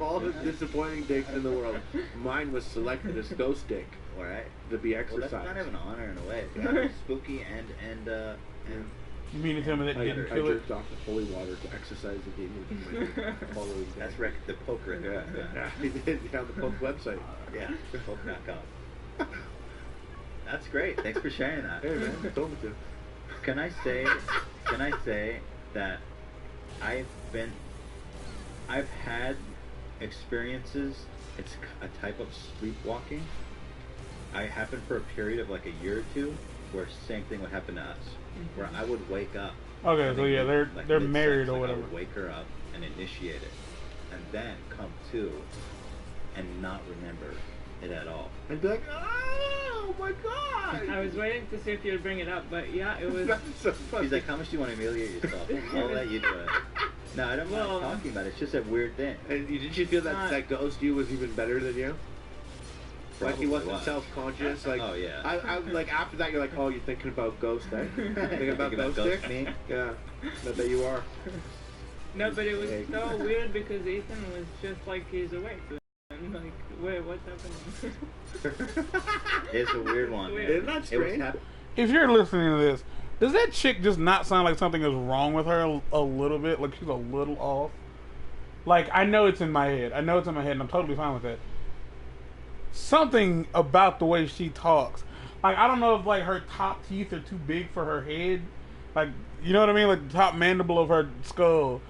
all the disappointing dicks in the world, mine was selected as ghost dick. All right. To be exercised. Well, that's kind of an honor in a way. It's kind of spooky and You mean to tell me that didn't I kill it? jerked off the holy water to exercise the demon. That's the poker. Yeah. He did on the Poke website. Yeah, poke.com. That's great. Thanks for sharing that. Hey man, I told me to. Can I say that I've had experiences. It's a type of sleepwalking. I happened for a period of like a year or two where same thing would happen to us, where I would wake up. Okay, so yeah, they're mid-sex, married or like whatever. I would wake her up and initiate it, and then come to and not remember it at all. And be like, oh my God! I was waiting to see if you'd bring it up, but yeah, it was. So funny. He's like, how much do you want to humiliate yourself? I'll let you do it. No, I don't mind talking about it. It's just a weird thing. And did you feel that that ghost you was even better than you? Probably like he wasn't was. self-conscious. Like, oh yeah. I like after that you're like, oh, you're thinking about ghost, eh? Thinking about ghost dick? Me? Yeah, I bet you are. No, but it was so weird because Ethan was just like he's awake. I'm like, wait, what's happening? It's a weird one. Isn't that strange? If you're listening to this, does that chick just not sound like something is wrong with her a little bit? Like she's a little off? Like, I know it's in my head. I know it's in my head, and I'm totally fine with that. Something about the way she talks. Like, I don't know if, like, her top teeth are too big for her head. Like, you know what I mean? Like, the top mandible of her skull.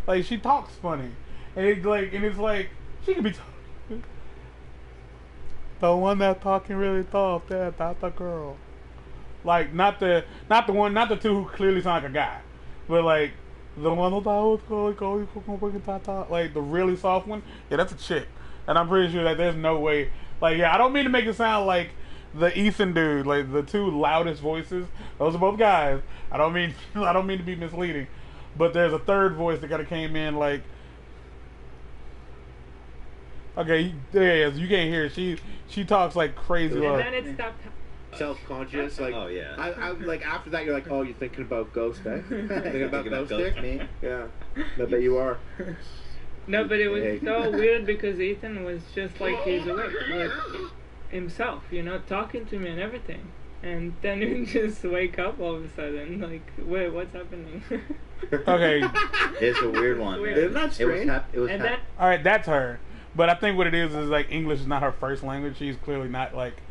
Like, she talks funny. And it's like, she can be the one that's talking really tough, that's the girl. Like, not the two who clearly sound like a guy, but like the one who like the really soft one. Yeah, that's a chick, and I'm pretty sure that there's no way. Like, yeah, I don't mean to make it sound like the Ethan dude, like the two loudest voices. Those are both guys. I don't mean to be misleading, but there's a third voice that kind of came in like. Okay, there you can't hear it. She talks like crazy. And then it stopped. Self-conscious, like oh yeah. I like after that you're like, oh, you're thinking about Ghost, eh? Thinking about Ghost Dick? Me? Yeah, I bet you are. No, but it was so weird because Ethan was just like he's awake, like himself, you know, talking to me and everything. And then you just wake up all of a sudden, like, wait, what's happening? Okay. It's a weird one. Weird. Isn't that strange? All right, that's her. But I think what it is like English is not her first language. She's clearly not like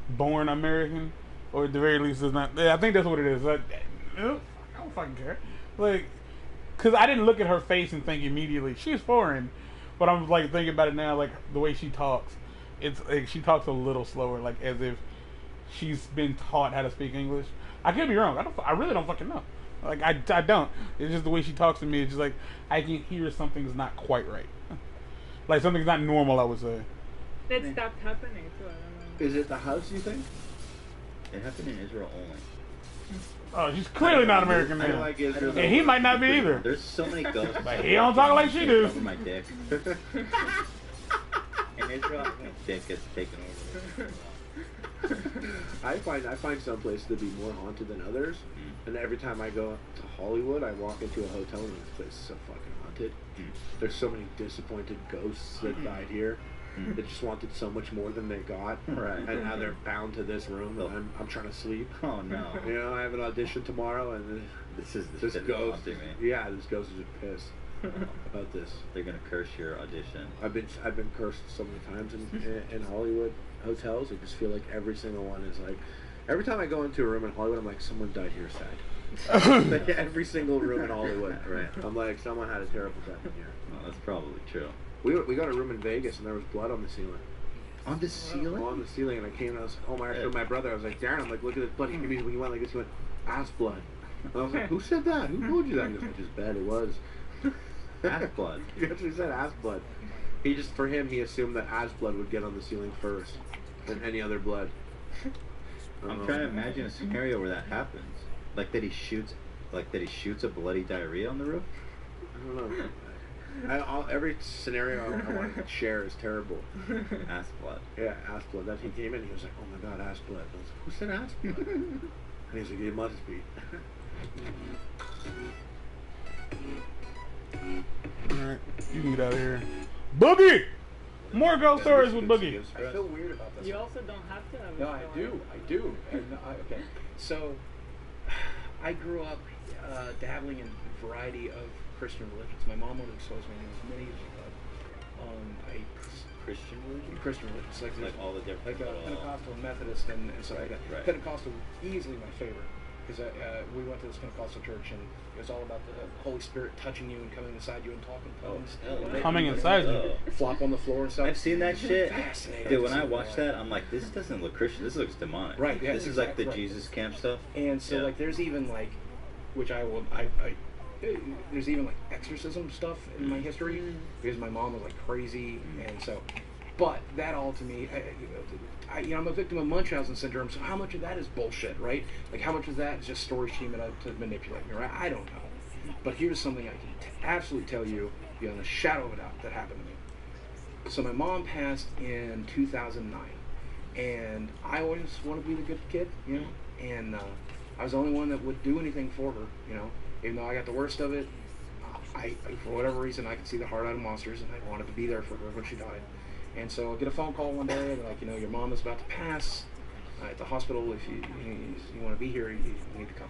born American, or at the very least is not. I think that's what it is. Like, I don't fucking care. Like, cause I didn't look at her face and think immediately she's foreign, but I'm like thinking about it now. Like the way she talks, it's like she talks a little slower, like as if she's been taught how to speak English. I could be wrong. I really don't fucking know. Like I don't. It's just the way she talks to me. It's just like I can hear something's not quite right. Like something's not normal, I would say. That stopped happening too. I don't know. Is it the house, you think? It happened in Israel only. Oh, she's clearly not American then. Like Israel. And he might not be either. There's so many ghosts. But he don't talk like she do. Over my dick. In Israel, my dick gets taken over. I find some places to be more haunted than others, and every time I go to Hollywood, I walk into a hotel and this place is so fucking haunted. There's so many disappointed ghosts that died here. They just wanted so much more than they got, right? And now they're bound to this room, and I'm trying to sleep. Oh no! You know, I have an audition tomorrow, and this ghost. Yeah, this ghost is just pissed about this. They're gonna curse your audition. I've been cursed so many times in Hollywood hotels. I just feel like every single one is like. Every time I go into a room in Hollywood, I'm like, someone died here sad. Like, every single room in Hollywood, right? I'm like, someone had a terrible death in here. Well, that's probably true. We got a room in Vegas, and there was blood on the ceiling. On the ceiling? On the ceiling, and I came and I was like, oh my, I showed my brother. I was like, Darren, I'm like, look at this blood. When he went like this, he went, ass blood. And I was like, who said that? Who told you that? He goes, I just bet it was. Ass blood? He actually said ass blood. For him, he assumed that ass blood would get on the ceiling first than any other blood. I'm trying to imagine a scenario where that happens. Like that he shoots a bloody diarrhea on the roof? I don't know. Every scenario I want to share is terrible. Ass blood. Yeah, ass blood. That he came in, he was like, "Oh my god, ass blood." I was like, "Who said ass blood?" And he's like, "It must be." All right, you can get out of here. Boogie. More ghost stories with Boogie. I feel weird about this. You also don't have to have. No, I do. And okay, so I grew up dabbling in a variety of Christian religions. My mom would expose me to this many years ago. Christian religions, like all the different, like Pentecostal, Methodist, and stuff like that. Right. Pentecostal, easily my favorite, because we went to this Pentecostal church and it was all about the Holy Spirit touching you and coming inside you and talking tongues. Coming inside you. Flop on the floor and stuff. I've seen that shit. Fascinating. Dude, when I watched that, I'm like, this doesn't look Christian. This looks demonic. Right. Yeah, this is like the Jesus camp stuff. And so like, there's even like, which there's even like exorcism stuff in my history because my mom was like crazy, and so. But that all to me, I'm a victim of Munchausen syndrome. So how much of that is bullshit, right? Like how much of that is just story schema to manipulate me, right? I don't know. But here's something I can absolutely tell you beyond a shadow of a doubt that happened to me. So my mom passed in 2009, and I always wanted to be the good kid, you know. And I was the only one that would do anything for her, you know. Even though I got the worst of it, I for whatever reason I could see the heart out of monsters, and I wanted to be there for her when she died. And so I get a phone call one day, they're like, you know, your mom is about to pass at the hospital. If you want to be here, you need to come.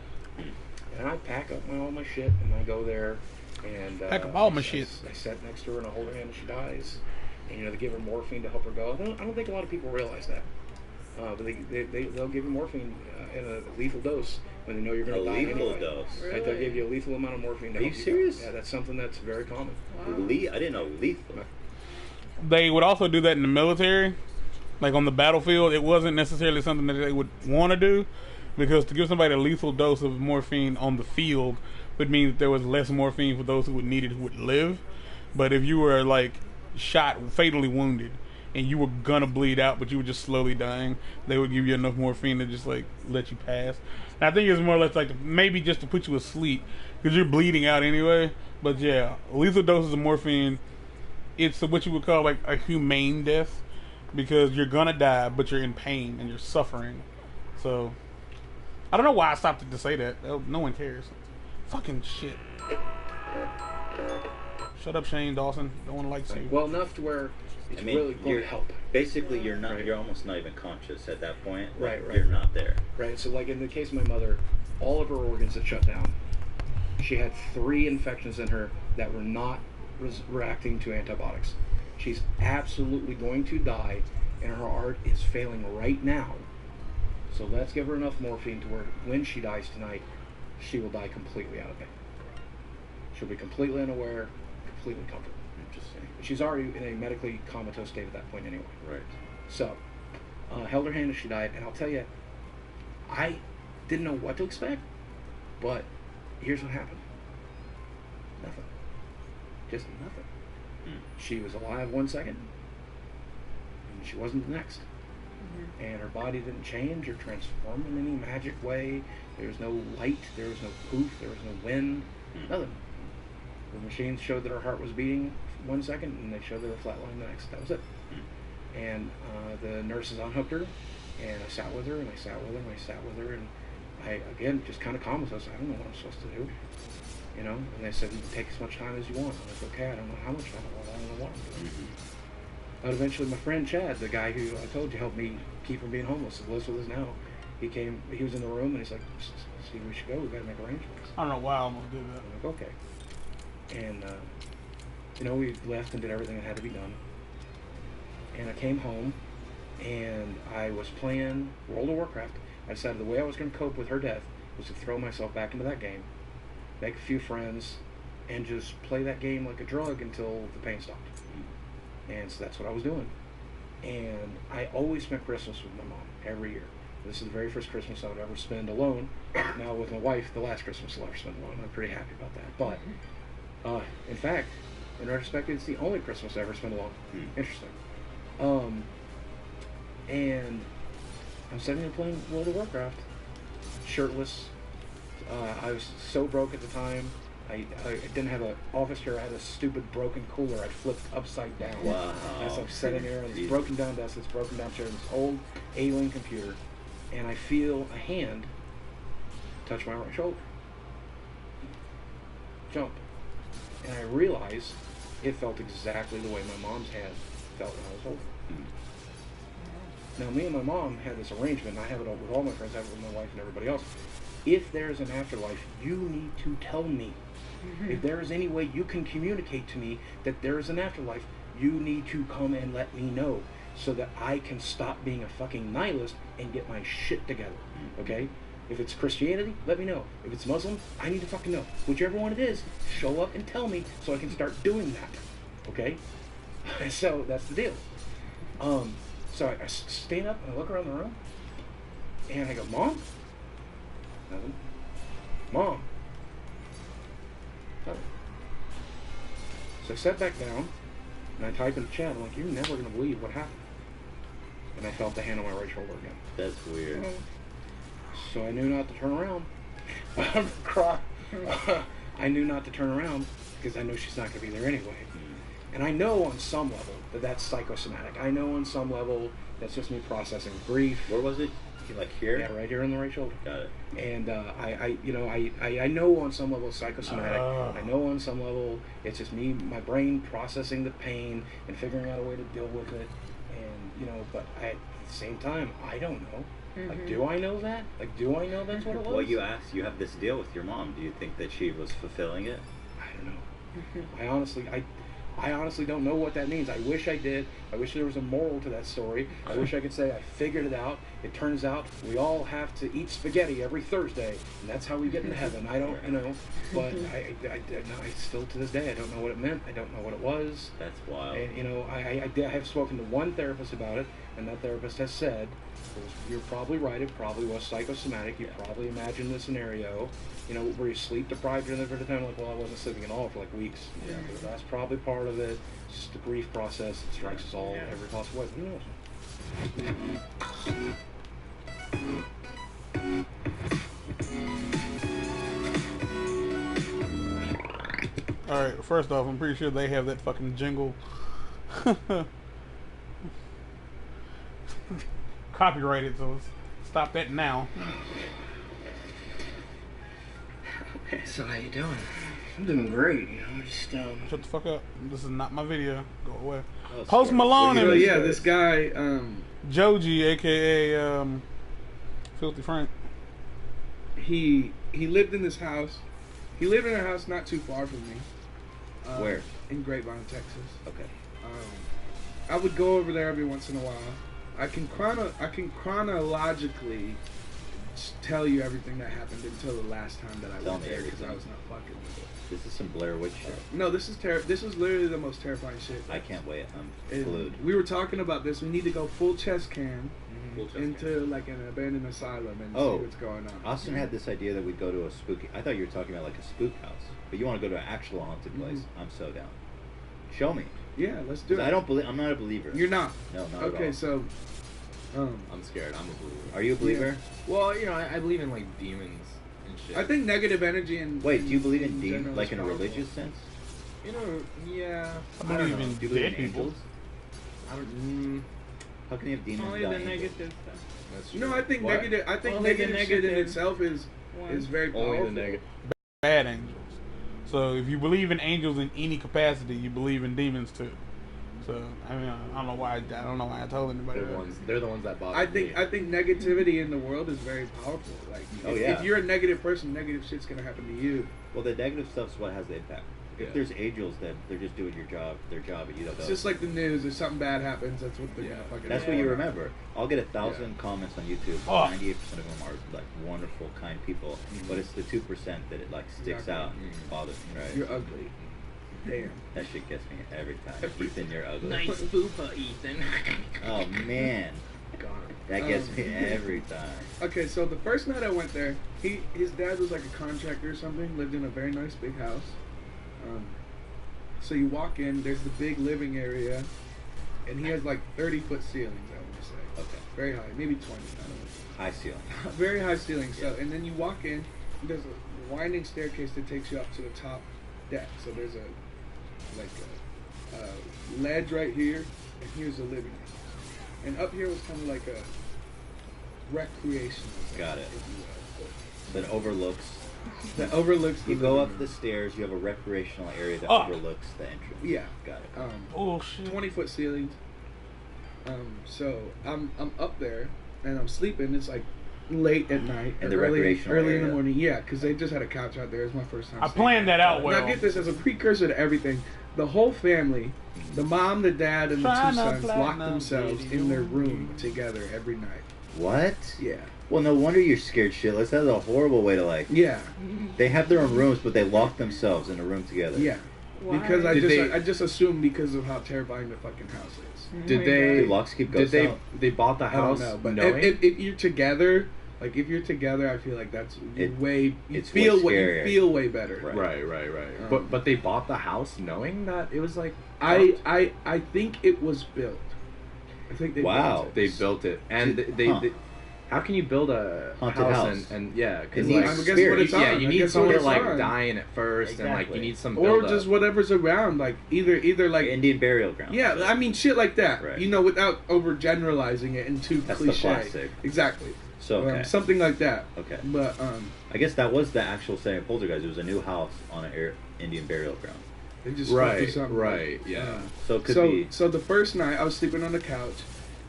And I pack up all my shit, and I go there, and Pack up all my shit. I sat next to her, and I hold her hand, and she dies. And they give her morphine to help her go. I don't think a lot of people realize that. But they'll give you morphine in a lethal dose when they know you're going to die anyway. A lethal dose? Really? Right, they'll give you a lethal amount of morphine. Are you serious? Yeah, that's something that's very common. Wow. I didn't know lethal. They would also do that in the military. Like on the battlefield, it wasn't necessarily something that they would want to do, because to give somebody a lethal dose of morphine on the field would mean that there was less morphine for those who would need it, who would live. But if you were like shot, fatally wounded, and you were gonna bleed out, but you were just slowly dying, they would give you enough morphine to just like let you pass. And I think it's more or less like maybe just to put you asleep, because you're bleeding out anyway. But yeah, lethal doses of morphine, it's what you would call like a humane death, because you're gonna die, but you're in pain and you're suffering. So I don't know why I stopped to say that. No one cares. Fucking shit. Shut up, Shane Dawson. No one likes you. Well, enough to where it's really going to help. Basically, you're not. Right. You're almost not even conscious at that point. Right. You're not there. Right. So, like in the case of my mother, all of her organs had shut down. She had 3 infections in her that were not reacting to antibiotics. She's absolutely going to die, and her heart is failing right now. So let's give her enough morphine to where when she dies tonight, she will die completely out of pain. She'll be completely unaware, completely comfortable. Interesting. She's already in a medically comatose state at that point anyway. Right. So, held her hand as she died, and I'll tell you, I didn't know what to expect, but here's what happened. Nothing. Just nothing. She was alive 1 second, and she wasn't the next. And her body didn't change or transform in any magic way. There was no light, there was no poof, there was no wind, nothing. The machines showed that her heart was beating 1 second, and they showed that her flatline the next. That was it. And the nurses unhooked her, and I sat with her, and I sat with her, and I sat with her, and I, again, just kind of calm myself. I don't know what I'm supposed to do. You know? And they said, you can take as much time as you want. I was like, okay, I don't know how much time I want. I don't know what I'm doing. But eventually my friend Chad, the guy who I told you helped me keep from being homeless, lives with us now, he was in the room, and he's like, Steve, we should go. We've got to make arrangements. I don't know why I almost did that. I'm like, okay. And, you know, we left and did everything that had to be done. And I came home, and I was playing World of Warcraft. I decided the way I was going to cope with her death was to throw myself back into that game, make a few friends, and just play that game like a drug until the pain stopped. And so that's what I was doing. And I always spent Christmas with my mom, every year. This is the very first Christmas I would ever spend alone. Now with my wife, the last Christmas I'll ever spend alone. I'm pretty happy about that. But, in fact, in retrospect, it's the only Christmas I ever spent alone. Interesting. And I'm sitting there playing World of Warcraft, shirtless. I was so broke at the time. I didn't have an office chair. I had a stupid broken cooler I flipped upside down. Wow. As I'm sitting there on this broken down desk, this broken down chair, this old alien computer, and I feel a hand touch my right shoulder. Jump. And I realize it felt exactly the way my mom's hand felt when I was older. Now, me and my mom had this arrangement, and I have it with all my friends, I have it with my wife and everybody else. If there's an afterlife, you need to tell me. If there is any way you can communicate to me that there is an afterlife, you need to come and let me know so that I can stop being a fucking nihilist and get my shit together. Okay? If it's Christianity, let me know. If it's Muslim, I need to fucking know. Whichever one it is, show up and tell me so I can start doing that. Okay? So that's the deal. So I stand up and I look around the room and I go, Mom? Nothing. Mom? Nothing. So I sat back down and I type in the chat. I'm like, you're never going to believe what happened. And I felt the hand on my right shoulder again. That's weird. So I knew not to turn around. I knew not to turn around because I know she's not going to be there anyway. And I know on some level that that's psychosomatic. I know on some level that's just me processing grief. Where was it? Like here? Yeah, right here on the right shoulder. Got it. And I know on some level it's psychosomatic. I know on some level it's just me, my brain processing the pain and figuring out a way to deal with it. And but at the same time, I don't know. Like, do I know that? Like, do I know that's what it was? Well, you asked. You have this deal with your mom. Do you think that she was fulfilling it? I don't know. I honestly don't know what that means. I wish I did. I wish there was a moral to that story. I wish I could say I figured it out. It turns out we all have to eat spaghetti every Thursday, and that's how we get into heaven. I don't, but I still to this day I don't know what it meant. I don't know what it was. That's wild. And I have spoken to one therapist about it, and that therapist has said, "You're probably right. It probably was psychosomatic. You probably imagined the scenario." Where you sleep deprived during the time, like, well, I wasn't sleeping at all for like weeks. Yeah, but that's probably part of it. It's just the grief process that strikes us all every possible way. Who knows? Alright, first off, I'm pretty sure they have that fucking jingle. Copyrighted, so stop that now. Okay, so how you doing? I'm doing great. Just shut the fuck up. This is not my video. Go away. Oh, Post Malone. Oh yeah, this guy, Joji, aka Filthy Frank. He lived in this house. He lived in a house not too far from me. Where? In Grapevine, Texas. Okay. I would go over there every once in a while. I can chronologically tell you everything that happened until the last time that I went there because I was not fucking with it. This is some Blair Witch shit. No, this is literally the most terrifying shit. I can't wait. I'm glued. We were talking about this. We need to go full chest cam into like an abandoned asylum and see what's going on. Austin had this idea that we'd go to a spooky. I thought you were talking about like a spook house, but you want to go to an actual haunted place. I'm so down. Show me. Yeah, let's do it. I don't believe. I'm not a believer. You're not. No, not okay, at all. So. I'm scared. I'm a believer. Are you a believer? Yeah. Well, I believe in like demons and shit. I think negative energy and. Wait, do you believe in demons, like in a religious sense? Yeah. I don't know. Do you believe in angels? I don't. How can you have demons? Only the negative stuff. That's true. No, I think negative. I think negative shit in itself is very powerful. Only the negative. Bad angels. So if you believe in angels in any capacity, you believe in demons too. So I mean, I don't know why I told anybody. They're the ones that bother I think negativity in the world is very powerful. Like, if you're a negative person, negative shit's gonna happen to you. Well, the negative stuff's what has the impact. If there's angels, then they're just doing their job, and you don't know. It's just like the news. If something bad happens, that's what they're gonna fucking. That's what you remember. I'll get 1,000 comments on YouTube. 98% of them are like wonderful, kind people, but it's the 2% that it like sticks out and bothers me. Right? You're ugly. Damn. That shit gets me every time. Ethan, you're ugly. Nice boopa, Ethan. Oh man. That gets me every time. Okay, so the first night I went there, his dad was like a contractor or something, lived in a very nice big house. So you walk in, there's the big living area, and he has like 30-foot ceilings, I want to say. Okay. Very high, maybe 20, I don't know. High ceiling. Very high ceiling. So, and then you walk in, there's a winding staircase that takes you up to the top deck. So there's a ledge right here, and here's the living room. And up here was kind of like a recreational. Got it. That overlooks. The you go up the stairs. You have a recreational area that overlooks the entrance. Yeah. Got it. Oh shit. 20-foot ceilings. So I'm up there and I'm sleeping. It's like late at night and the early area. in the morning. Yeah, because they just had a couch out there. It's my first time. I planned that out well. Now get this as a precursor to everything. The whole family, the mom, the dad, and the two sons lock themselves in their room together every night. What? Yeah. Well, no wonder you're scared shitless. That's a horrible way to like. Yeah. They have their own rooms, but they lock themselves in a room together. Yeah. Why? Because I just assume because of how terrifying the fucking house is. Did they? Do locks keep ghosts out? They bought the house? I don't know, but knowing? if you're together. Like if you're together, I feel like that's way. You feel way better. Right. But they bought the house knowing that it was like. I think it was built. I think they built it. They built it, and they how can you build a haunted house and yeah, because like you need someone to like dying at first, and like you need some build or just whatever's around, like either like Indian burial ground. Yeah, I mean shit like that. Right. You know, without over generalizing it and too cliche. The classic. Exactly. So something like that. Okay. But I guess that was the actual setting of Poltergeist. It was a new house on an Indian burial ground. They just yeah. So it could be. So the first night I was sleeping on the couch,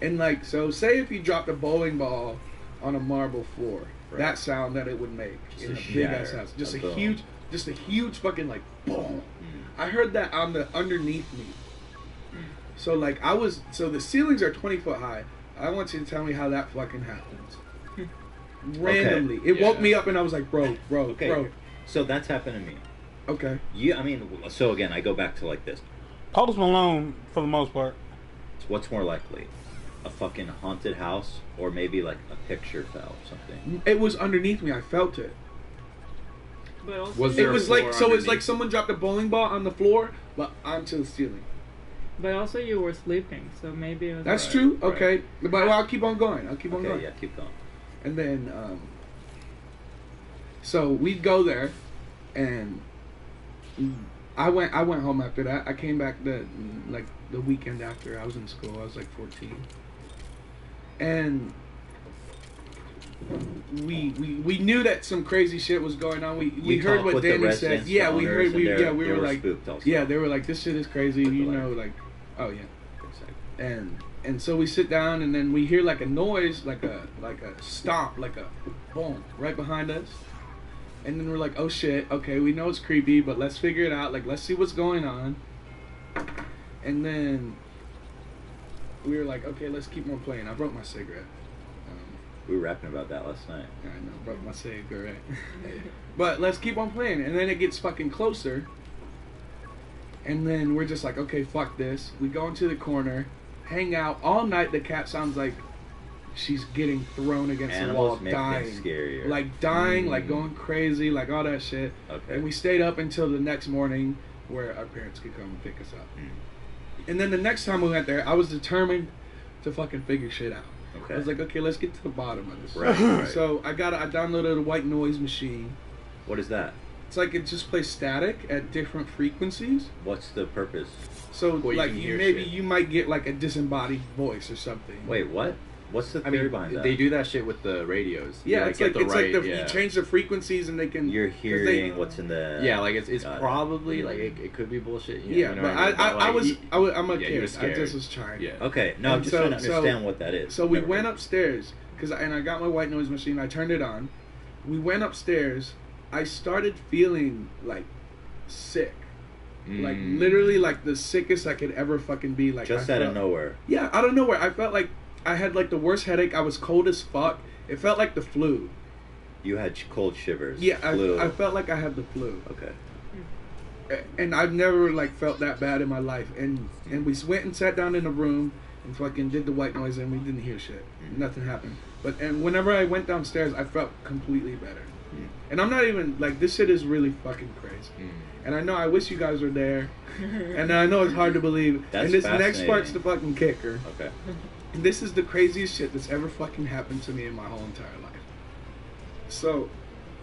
and like say if you dropped a bowling ball on a marble floor. Right. That sound that it would make Just in a a big ass shatter, house. Just a a boom. huge fucking like boom. I heard that on the underneath me. So like so the ceilings are 20 foot high. I want you to tell me how that fucking happens. Randomly. Okay. It woke me up and I was like, bro. Okay. So that's happened to me. Okay. I mean, so again, I go back to like this. Post Malone, for the most part. What's more likely? A fucking haunted house, or maybe like a picture fell or something? It was underneath me. I felt it. But also Was it was like so. It's like someone dropped a bowling ball on the floor, but onto the ceiling. But also you were sleeping, so maybe it was That's alright. true. Okay, but well, I'll keep on going. Okay, yeah, keep going. And then, so we'd go there, and I went home after that. I came back the weekend after. I was in school. I was like 14, and we knew that some crazy shit was going on. We heard what Danny said. Yeah, we heard. We were like, yeah, they were like, this shit is crazy. You know, like, oh yeah. And so we sit down, and then we hear like a noise, like a stomp, like a boom right behind us. And then we're like, oh shit, okay, we know it's creepy, but let's figure it out. Like, let's see what's going on. And then we were like, okay, let's keep on playing. I broke my cigarette. We were rapping about that last night. I know, broke my cigarette. But let's keep on playing. And then it gets fucking closer. And then we're just like, okay, fuck this. We go into the corner, hang out all night. The cat sounds like she's getting thrown against the wall, dying. Scarier. Like dying, like going crazy, like all that shit. Okay. And we stayed up until the next morning where our parents could come and pick us up. And then the next time we went there, I was determined to fucking figure shit out. Okay. I was like, okay, let's get to the bottom of this. Right. So I downloaded a white noise machine. What is that? It's like it just plays static at different frequencies. What's the purpose? So Well, like can hear maybe shit. you might get like a disembodied voice or something. Wait, what? What's the theory behind that? They do that shit with the radios. Yeah, You, it's like get you change the frequencies and they can. You're hearing what's in the. Yeah, like it's probably like it could be bullshit. You know but what I mean? I'm a you kid. were scared. I just was trying. Yeah. Okay, no, I'm And just trying to understand what that is. So we went upstairs and I got my white noise machine. I turned it on. We went upstairs. I started feeling like sick, like literally like the sickest I could ever fucking be. Like Just out of nowhere. Yeah, out of nowhere. I felt like I had like the worst headache. I was cold as fuck. It felt like the flu. You had cold shivers. Yeah, flu. I felt like I had the flu. Okay. And I've never like felt that bad in my life. And we went and sat down in a room and fucking did the white noise and we didn't hear shit. Nothing happened. And whenever I went downstairs, I felt completely better. And I'm not even like, this shit is really fucking crazy. And I know I wish you guys were there. And I know it's hard to believe. That's and this next fascinating. part's the fucking kicker. Okay. And this is the craziest shit that's ever fucking happened to me in my whole entire life. So,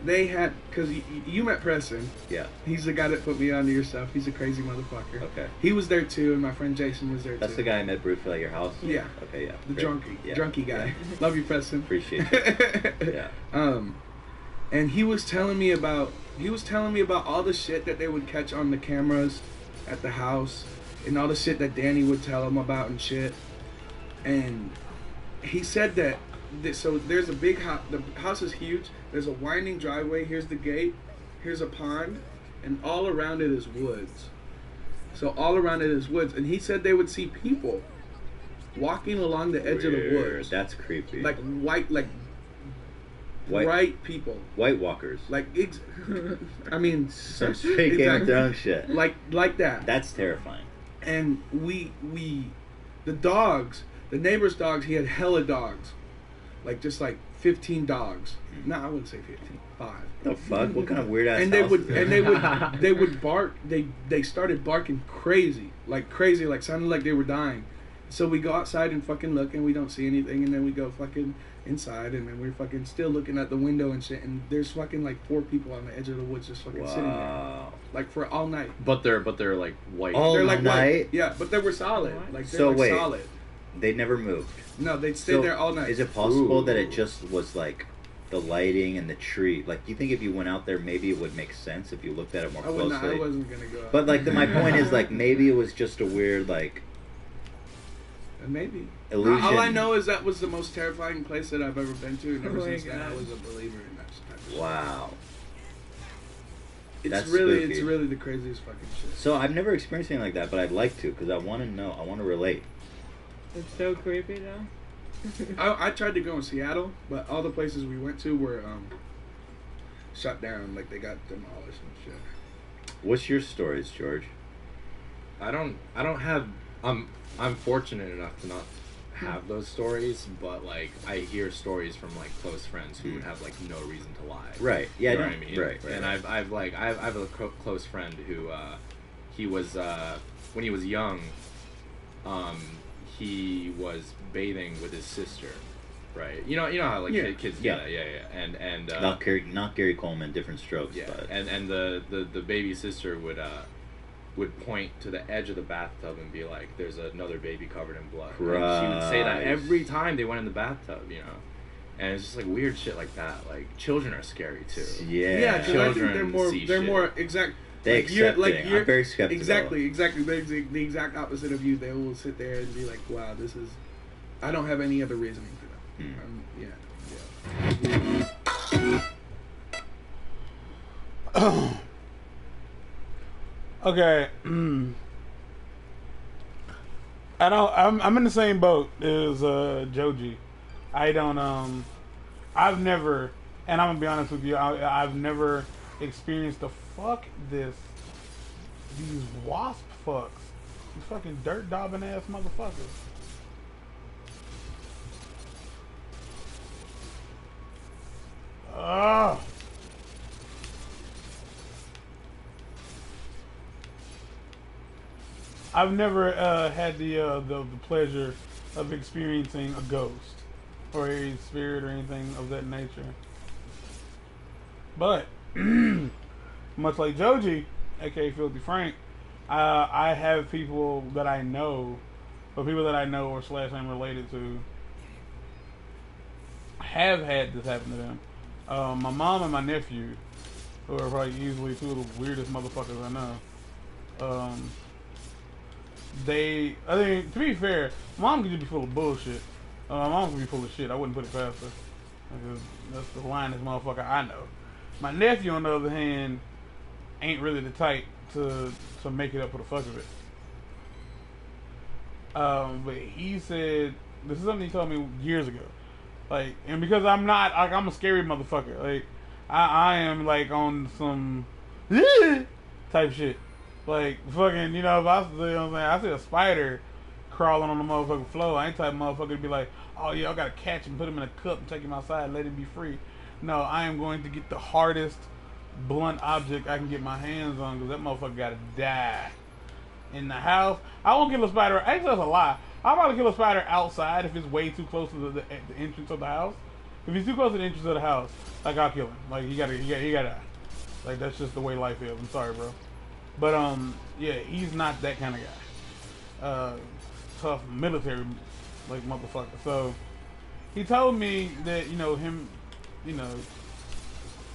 they had, because you met Preston. Yeah. He's the guy that put me onto your stuff. He's a crazy motherfucker. Okay. He was there too, and my friend Jason was there That's too. the guy I met briefly at your house? Yeah. Okay, yeah. The Great. drunkie guy. Yeah. Love you, Preston. Appreciate it. Yeah. And he was telling me about all the shit that they would catch on the cameras at the house, and all the shit that Danny would tell him about and shit. And he said that so there's a big house. The house is huge. There's a winding driveway. Here's the gate. Here's a pond, and all around it is woods. So all around it is woods. And he said they would see people walking along the edge of the woods. That's creepy. Like white people. White walkers. Like, I mean, some straight Game of Thrones shit. Like that. That's terrifying. And the dogs, the neighbor's dogs, he had hella dogs. Like, just like 15 dogs. No, I wouldn't say 15. 5. The fuck? What kind of weird ass and they would bark. They started barking crazy, like sounded like they were dying. So we go outside and fucking look, and we don't see anything, and then we go fucking inside, and then we're fucking still looking at the window and shit, and there's fucking like 4 people on the edge of the woods just fucking sitting there, like for all night. But they're like white. They're like night? white. Yeah, but they were solid. Like they're So like wait. solid. They never moved. No, they'd stay there all night. Is it possible that it just was like the lighting and the tree? Like, you think if you went out there, maybe it would make sense if you looked at it more closely? I wasn't gonna go out. But like, my point is like maybe it was just a weird like. Maybe. Elysian. All I know is that was the most terrifying place that I've ever been to, and ever since then I was a believer in that type of shit. Wow. It's really the craziest fucking shit. So I've never experienced anything like that, but I'd like to because I want to know. I want to relate. It's so creepy though. I tried to go in Seattle, but all the places we went to were shut down. Like they got demolished and shit. What's your stories, George? I don't have. I'm fortunate enough to not have those stories, but like I hear stories from like close friends who would have like no reason to lie. Right. Yeah. You know what I mean? Right. And I have a close friend who he was when he was young, he was bathing with his sister. Right, you know how like kids do that, and not Gary Coleman, different strokes. Yeah, but. and the baby sister would point to the edge of the bathtub and be like, "There's another baby covered in blood." And she would say that every time they went in the bathtub, you know. And it's just like weird shit like that. Like children are scary too. Yeah, children. They're more exact. They accept it. I'm very skeptical. Exactly. They're the exact opposite of you. They will sit there and be like, "Wow, this is." I don't have any other reasoning for that. Okay. I'm in the same boat as Joji. I don't I've never, and I'm gonna be honest with you, I've never experienced these wasp fucks, these fucking dirt daubing ass motherfuckers. I've never had the pleasure of experiencing a ghost or a spirit or anything of that nature. But much like Joji, aka Filthy Frank, I have people that I know, or people that I know or / I'm related to, have had this happen to them. My mom and my nephew, who are probably easily two of the weirdest motherfuckers I know. I think, to be fair, mom could just be full of bullshit. My mom could be full of shit. I wouldn't put it past her. Because that's the linest motherfucker I know. My nephew, on the other hand, ain't really the type to make it up for the fuck of it. But he said, this is something he told me years ago. Like, and because I'm not, like, I'm a scary motherfucker. Like, I am, like, on some type shit. Like, fucking, you know, if I, you know what I'm saying, I see a spider crawling on the motherfucking floor, I ain't type of motherfucker to be like, oh yeah, I gotta catch him, put him in a cup and take him outside and let him be free. No, I am going to get the hardest blunt object I can get my hands on, because that motherfucker gotta die. In the house, I won't kill a spider. Actually, that's a lie. I'll probably kill a spider outside if it's way too close to the entrance of the house. If he's too close to the entrance of the house, like, I'll kill him. Like, he gotta die. Like, that's just the way life is. I'm sorry, bro. But, yeah, he's not that kind of guy. Tough military, like, motherfucker. So, he told me that, you know,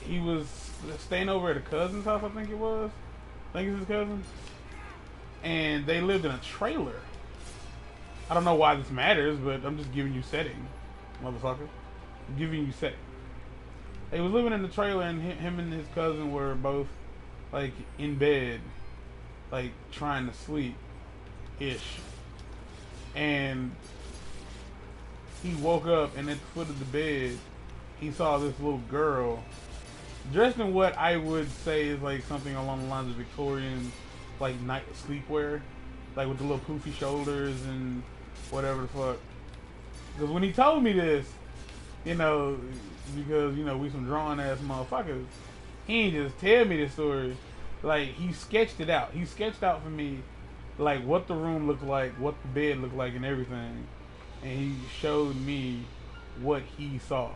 he was staying over at a cousin's house, I think it was. I think it's his cousin. And they lived in a trailer. I don't know why this matters, but I'm just giving you setting, motherfucker. I'm giving you setting. They was living in the trailer, and him and his cousin were both, like, in bed, like, trying to sleep-ish. And he woke up, and at the foot of the bed, he saw this little girl dressed in what I would say is, like, something along the lines of Victorian, like, night sleepwear. Like, with the little poofy shoulders and whatever the fuck. Because when he told me this, you know, because, you know, we some drawn ass motherfuckers, he ain't just tell me this story. Like, he sketched it out. He sketched out for me, like, what the room looked like, what the bed looked like, and everything. And he showed me what he saw.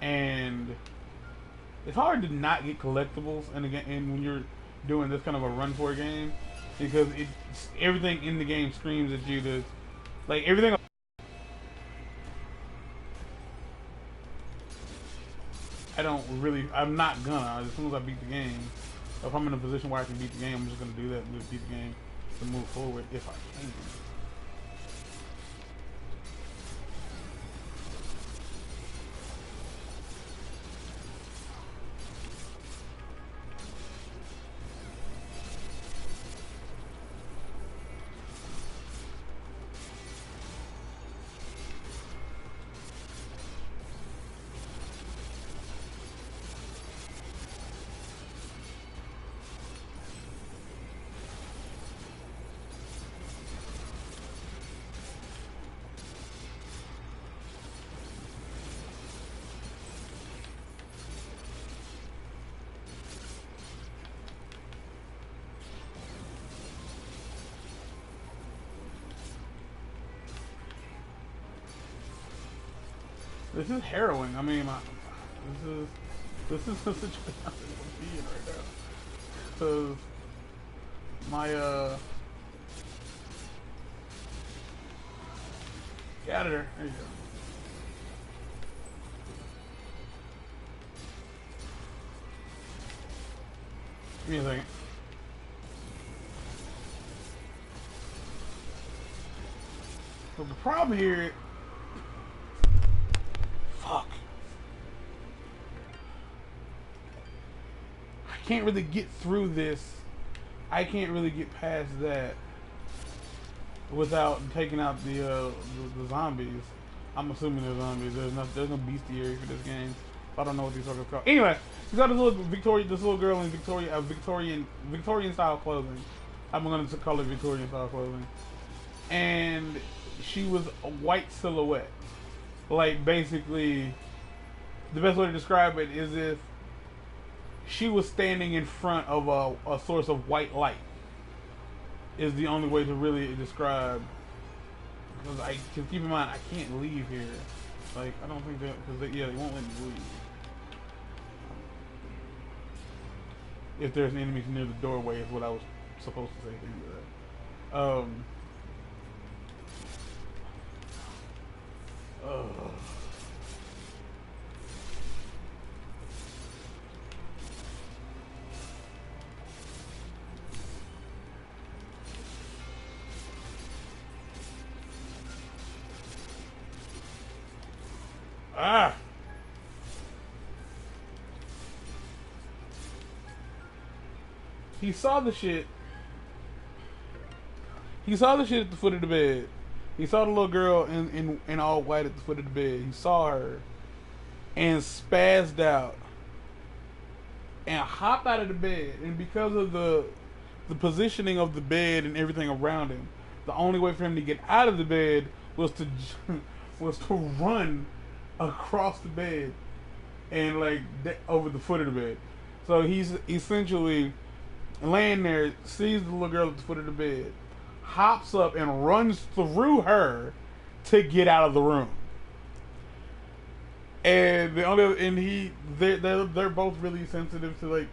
And it's hard to not get collectibles, and again, and when you're doing this kind of a run for a game, because everything in the game screams at you to, like, everything. I'm not gonna, as soon as I beat the game, if I'm in a position where I can beat the game, I'm just gonna do that and just beat the game to move forward if I can. This is harrowing. I mean, this is the situation I'm in right now. Cause my get out of there. There you go. Give me a second. So the problem here, fuck. I can't really get through this. I can't really get past that without taking out the zombies. I'm assuming they're zombies. There's no bestiary for this game. I don't know what these are called. Anyway, you got this little girl in Victorian style clothing. I'm going to call it Victorian style clothing, and she was a white silhouette. Like, basically, the best way to describe it is if she was standing in front of a source of white light. Is the only way to really describe. Because keep in mind, I can't leave here. Like, I don't think that, because they won't let me leave. If there's enemies near the doorway, is what I was supposed to say. Ah! He saw the shit. He saw the shit at the foot of the bed. He saw the little girl in all white at the foot of the bed. He saw her and spazzed out and hopped out of the bed. And because of the positioning of the bed and everything around him, the only way for him to get out of the bed was to run across the bed and like over the foot of the bed. So he's essentially laying there, sees the little girl at the foot of the bed, hops up and runs through her to get out of the room. And they're both really sensitive to like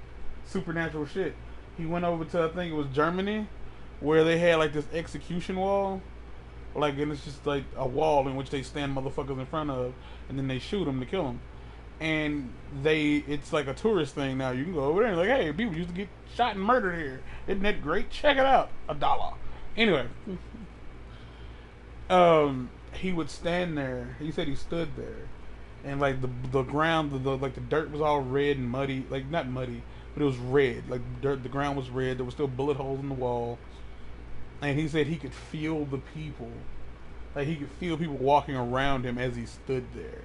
supernatural shit. He went over to, I think it was Germany, where they had like this execution wall, like, and it's just like a wall in which they stand motherfuckers in front of, and then they shoot them to kill them. And it's like a tourist thing now. You can go over there and like, hey, people used to get shot and murdered here. Isn't that great? Check it out. $1. Anyway, he would stand there. He said he stood there, and like the ground, like the dirt was all red and muddy. Like, not muddy, but it was red. Like dirt, the ground was red. There were still bullet holes in the wall. And he said he could feel the people. Like, he could feel people walking around him as he stood there.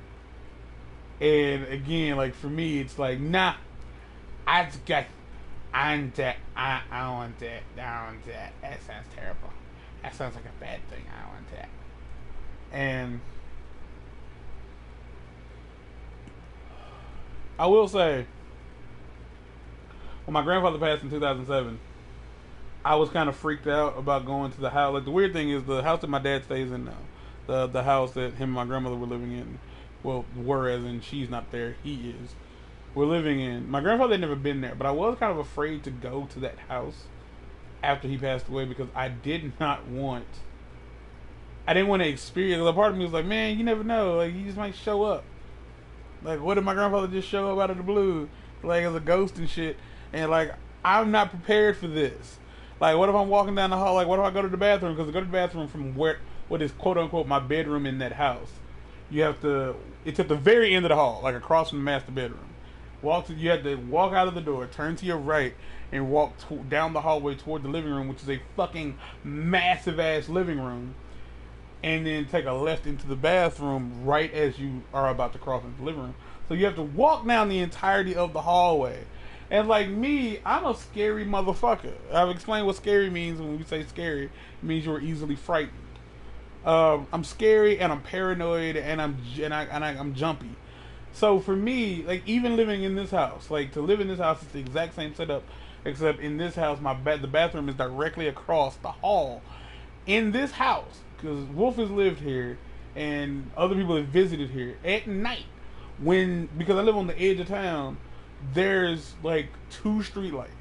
And again, like, for me, it's like, nah, I don't want that. That sounds terrible. That sounds like a bad thing. I don't want that. And I will say, when my grandfather passed in 2007, I was kind of freaked out about going to the house. Like, the weird thing is, the house that my dad stays in now, the house that him and my grandmother were living in, well, were, as in she's not there, he is, we're living in. My grandfather had never been there, but I was kind of afraid to go to that house after he passed away, because I didn't want to experience. A part of me was like, man, you never know, like, he just might show up. Like, what if my grandfather just show up out of the blue, like, as a ghost and shit, and like, I'm not prepared for this. Like, what if I'm walking down the hall? Like, what if I go to the bathroom? Because I go to the bathroom from what is quote unquote my bedroom in that house. It's at the very end of the hall, like across from the master bedroom. You had to walk out of the door, turn to your right, and walk down the hallway toward the living room, which is a fucking massive ass living room. And then take a left into the bathroom right as you are about to cross into the living room. So you have to walk down the entirety of the hallway. And like me, I'm a scary motherfucker. I've explained what scary means. When we say scary, it means you're easily frightened. I'm scary and I'm paranoid and I'm jumpy. So for me, like, even living in this house, like, to live in this house is the exact same setup, except in this house, the bathroom is directly across the hall. In this house, because Wolf has lived here, and other people have visited here at night. Because I live on the edge of town, there's like 2 street lights.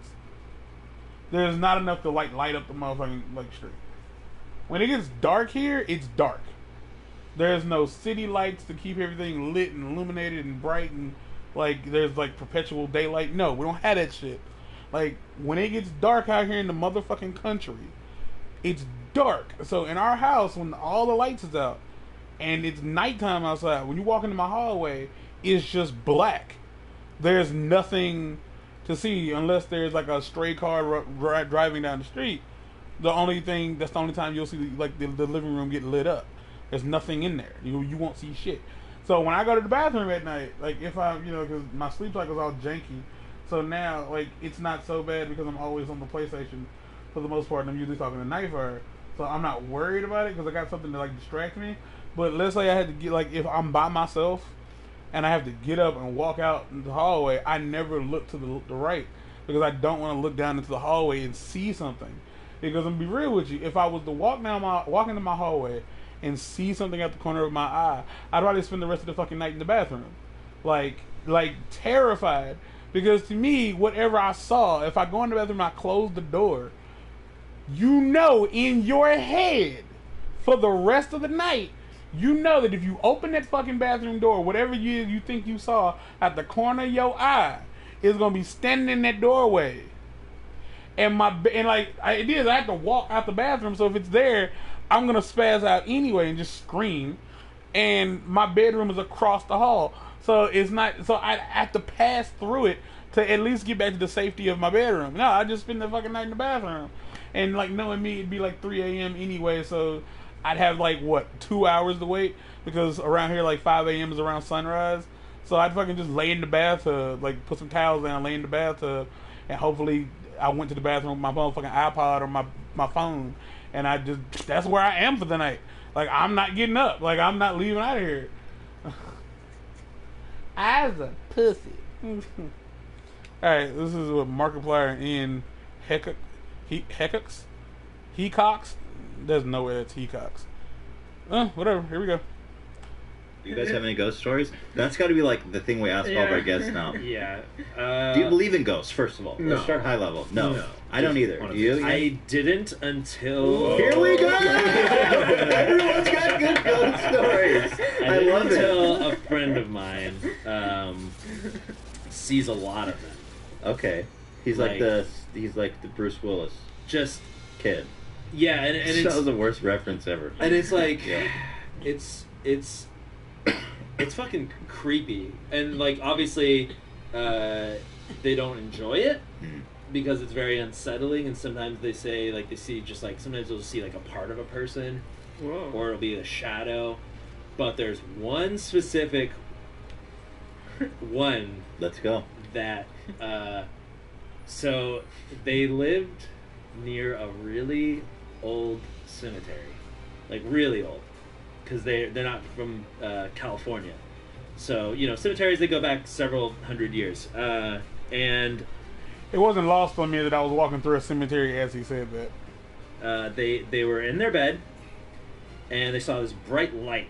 There's not enough to light up the motherfucking street. When it gets dark here, it's dark. There's no city lights to keep everything lit and illuminated and bright and there's perpetual daylight. No, we don't have that shit. When it gets dark out here in the motherfucking country, it's dark. So in our house, when all the lights is out and it's nighttime outside, when you walk into my hallway, it's just black. There's nothing to see unless there's a stray car driving down the street. That's the only time you'll see the living room get lit up. There's nothing in there. You won't see shit. So when I go to the bathroom at night, if I, because my sleep cycle's all janky, so now it's not so bad because I'm always on the PlayStation for the most part, and I'm usually talking to Nightfire, so I'm not worried about it because I got something to distract me. But let's say I had to get if I'm by myself and I have to get up and walk out in the hallway, I never look to the right because I don't want to look down into the hallway and see something. Because I'm gonna be real with you, if I was to walk into my hallway and see something at the corner of my eye, I'd rather spend the rest of the fucking night in the bathroom, terrified. Because to me, whatever I saw, if I go in the bathroom and I close the door, in your head, for the rest of the night, that if you open that fucking bathroom door, whatever you think you saw at the corner of your eye is gonna be standing in that doorway. And I have to walk out the bathroom, so if it's there, I'm gonna spaz out anyway and just scream. And my bedroom is across the hall, so it's not. So I have to pass through it to at least get back to the safety of my bedroom. No, I just spend the fucking night in the bathroom, and knowing me, it'd be 3 a.m. anyway, so I'd have 2 hours to wait because around here 5 a.m. is around sunrise. So I'd fucking just lay in the bathtub, put some towels down, lay in the bathtub, and hopefully I went to the bathroom with my motherfucking iPod or my phone, and that's where I am for the night. I'm not getting up. I'm not leaving out of here. As a pussy. Alright, this is what Markiplier in Hecox? Hecox? There's no way that's Hecox. Whatever, here we go. Do you guys have any ghost stories? That's got to be the thing we ask all of our guests now. Yeah. Do you believe in ghosts, first of all? No. Let's start high level. No. I don't either. Do you? I didn't until... Here we go! Everyone's got good ghost stories. I love it. Until a friend of mine sees a lot of them. Okay. He's like the Bruce Willis kid. Yeah, and it's... That was the worst reference ever. And it's it's fucking creepy, and obviously they don't enjoy it because it's very unsettling, and sometimes they say they see just sometimes they'll see a part of a person. Whoa. Or it'll be a shadow, but there's one specific one. Let's go. That so they lived near a really old cemetery, really old. Because they're not from California, so cemeteries, they go back several hundred years, and it wasn't lost on me that I was walking through a cemetery as he said that. They were in their bed, and they saw this bright light,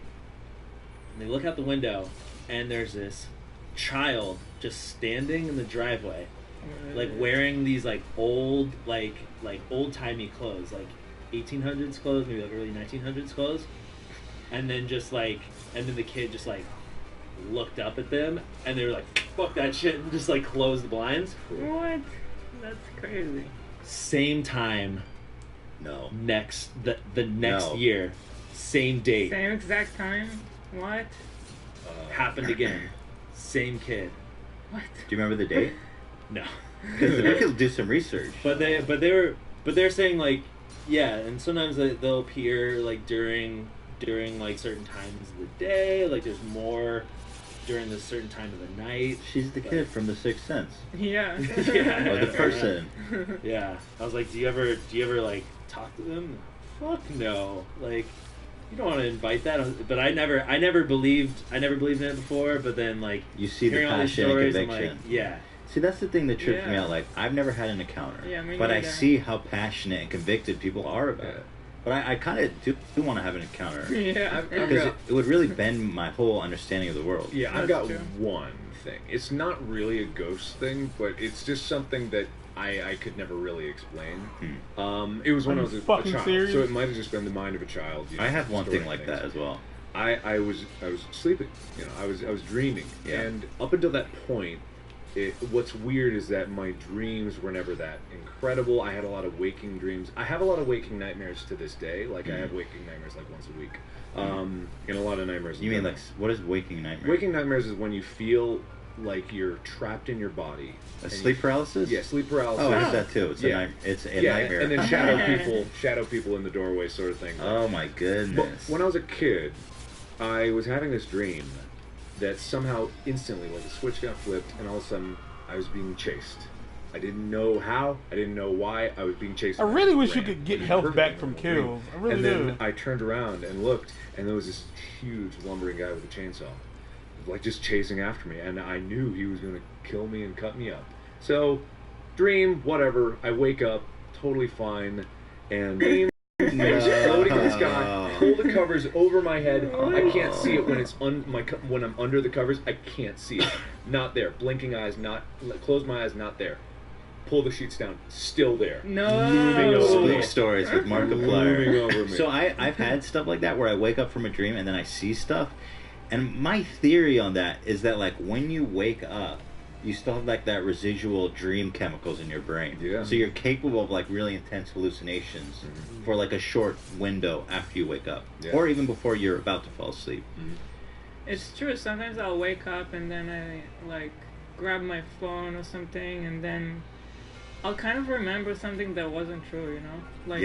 and they look out the window, and there's this child just standing in the driveway, wearing these old old-timey clothes, 1800s clothes, maybe early 1900s clothes. And then and then the kid just looked up at them, and they were like, "Fuck that shit," and just closed the blinds. What? That's crazy. Same time. No. The next year, same date. Same exact time. What? Happened again. Same kid. What? Do you remember the date? No. Because we could do some research. But they're saying yeah, and sometimes they'll appear during certain times of the day, there's more during this certain time of the night. She's the kid from The Sixth Sense. Yeah. Yeah. Or the person. Yeah. I was like, do you ever talk to them? Fuck no. You don't want to invite that. But I never believed in it before, but then you see the passion and conviction. Yeah. See, that's the thing that trips me out. I've never had an encounter, but I see how passionate and convicted people are about it. But I kind of do want to have an encounter. Yeah. Because it would really bend my whole understanding of the world. Yeah, I've got one thing. It's not really a ghost thing, but it's just something that I could never really explain. It was when I was a child, serious? so it might have just been the mind of a child. I have one thing like that as well. I was sleeping. I was dreaming, and up until that point, what's weird is that my dreams were never that incredible. I had a lot of waking dreams. I have a lot of waking nightmares to this day. Like I have waking nightmares like once a week, and a lot of nightmares. You mean like what is waking nightmares? Waking nightmares is when you feel like you're trapped in your body. Sleep paralysis? Yeah, sleep paralysis. Oh, I have that too. It's a nightmare. And then shadow people in the doorway, sort of thing. Oh my goodness! But when I was a kid, I was having this dream that somehow instantly, like a switch got flipped, and all of a sudden I was being chased. I didn't know how. I didn't know why. I was being chased. I really wish you could get health back from kills. I really do. And then I turned around and looked, and there was this huge lumbering guy with a chainsaw, like just chasing after me, and I knew he was going to kill me and cut me up. So, dream, whatever. I wake up, totally fine, and I was floating in the sky. Pull the covers over my head. I can't see it when it's when I'm under the covers. I can't see it. Not there. Blinking eyes. Not close my eyes. Not there. Pull the sheets down. Still there. No. Moving over Spook stories with Markiplier. Moving over me. So I've had stuff like that where I wake up from a dream and then I see stuff. And my theory on that is that like when you wake up, you still have like that residual dream chemicals in your brain. Yeah. So you're capable of like really intense hallucinations for like a short window after you wake up, or even before you're about to fall asleep. It's true. Sometimes I'll wake up and then I like grab my phone or something, and then I'll kind of remember something that wasn't true. Like